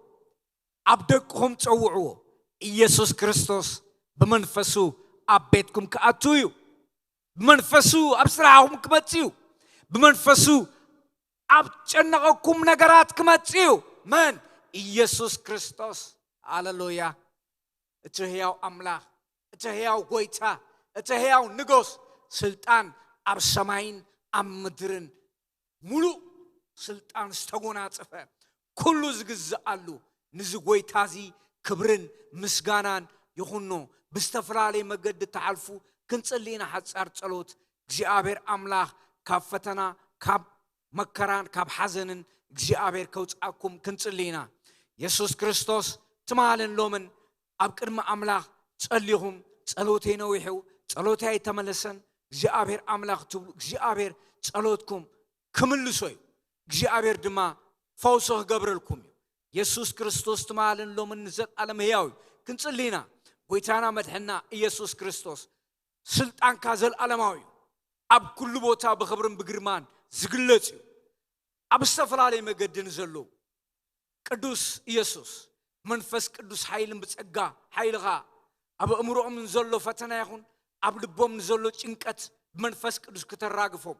أبدكهم تصوعو يسوع كريستوس بمنفسو أبيتكم كأتويو بمنفسو أبصراهم كمتيو بمنفسو أبجنقكم نجارات كمتيو من يسوع كريستوس هاللويا اتهياو أملاك اتهياو قويتا اتهياو نجوس سلطان أب سماين أم مدرن ملو سلطان استغونات صفه كل زغزالو نزغوي تازي كبرن مسغانان يخونو بستفرالي مقد تعالفو كنصلينا حصار صلوت እግዚአብሔር አምላክ ካፈተና ካብ መከራን ካብ ሓዘንን እግዚአብሔር ከውጻኩም ክንጽልይና ኢየሱስ ክርስቶስ ትማልን ሎምን ኣብ ቅድመ አምላክ ጸልይኹም ጸሎቴ ነው ይሄው ጸሎቴ አይተመለሰን እግዚአብሔር አምላክ ትብሉ እግዚአብሔር ጸሎትኩም ክምልሶይ እግዚአብሔር ድማ ፈውሶህ ገብረልኩም ኢየሱስ ክርስቶስ ትማልን ሎምን ዘላለም ሕያው ክንጽልይና ጎይታና መድሕና ኢየሱስ ክርስቶስ ስልጣን ካዘል ዓለማዊ ኣብ ኩሉ ቦታ በኽብርን በግርማን ዝግለጽ ኣብ ዝተፈላልየ መገድን ዘሎ ቅዱስ ኢየሱስ መንፈስ ቅዱስ ኃይልን በጸጋ ኃይልኻ ኣብ እምሮኦም ዘሎ ፈተና ይኹን ኣብ ልቦም ዘሎ ጭንቀት بمنفس قدوس كتراغفهم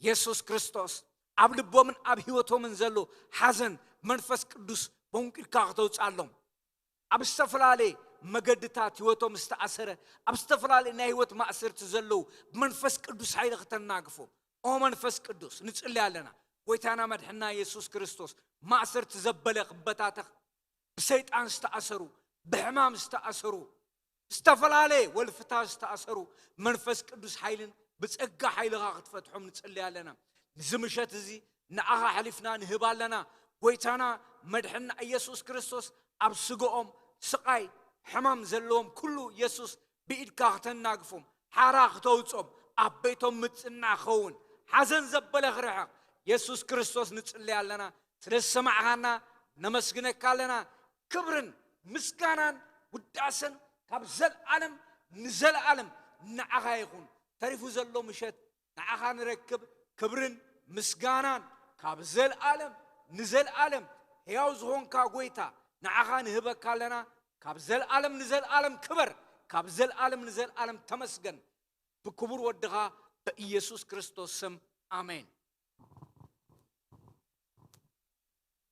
يسوع كريستوس أب لبومن أب هيوتومن زلو حزن منفس قدوس ممكن كاغتو تصالهم أب استفلالي مقدتات هيوتوم استأثر أب استفلالي إن هيوت ما أثرت زلو بمنفس قدوس حيل كتناغفهم أو منفس قدوس نتصلي علينا ويتانا مدحنا يسوع كريستوس ما أثرت زبلق بتاتك بسيطان استأثروا بحمام استأثروا استفلالي والفتاة استأثروا منفس قدوس حيلن بتصقى حيلها فتحهم نتصلي علينا زمشت زي نعها حلفنا نهبال لنا ويتانا مدحنا يسوع كريستوس أبسقهم سقاي حمام زلهم كله يسوع بإيد كاغتن ناقفهم حراخ توصم أبيتهم متصنع خون حزن زبلغ رحا يسوع كريستوس نتصلي علينا سلسمعنا نمسكنك علينا كبرن مسكانان وداسن كابزل عالم نزل عالم نعها يكون تعرفوا زلوا مشت نعها نركب كبرن مسكانان كابزل عالم نزل عالم هياوز هون كاغويتا نعها نهبك علينا كابزل عالم نزل عالم كبر كابزل عالم نزل عالم تمسكن بكبر ودها بإيسوس كريستوس سم آمين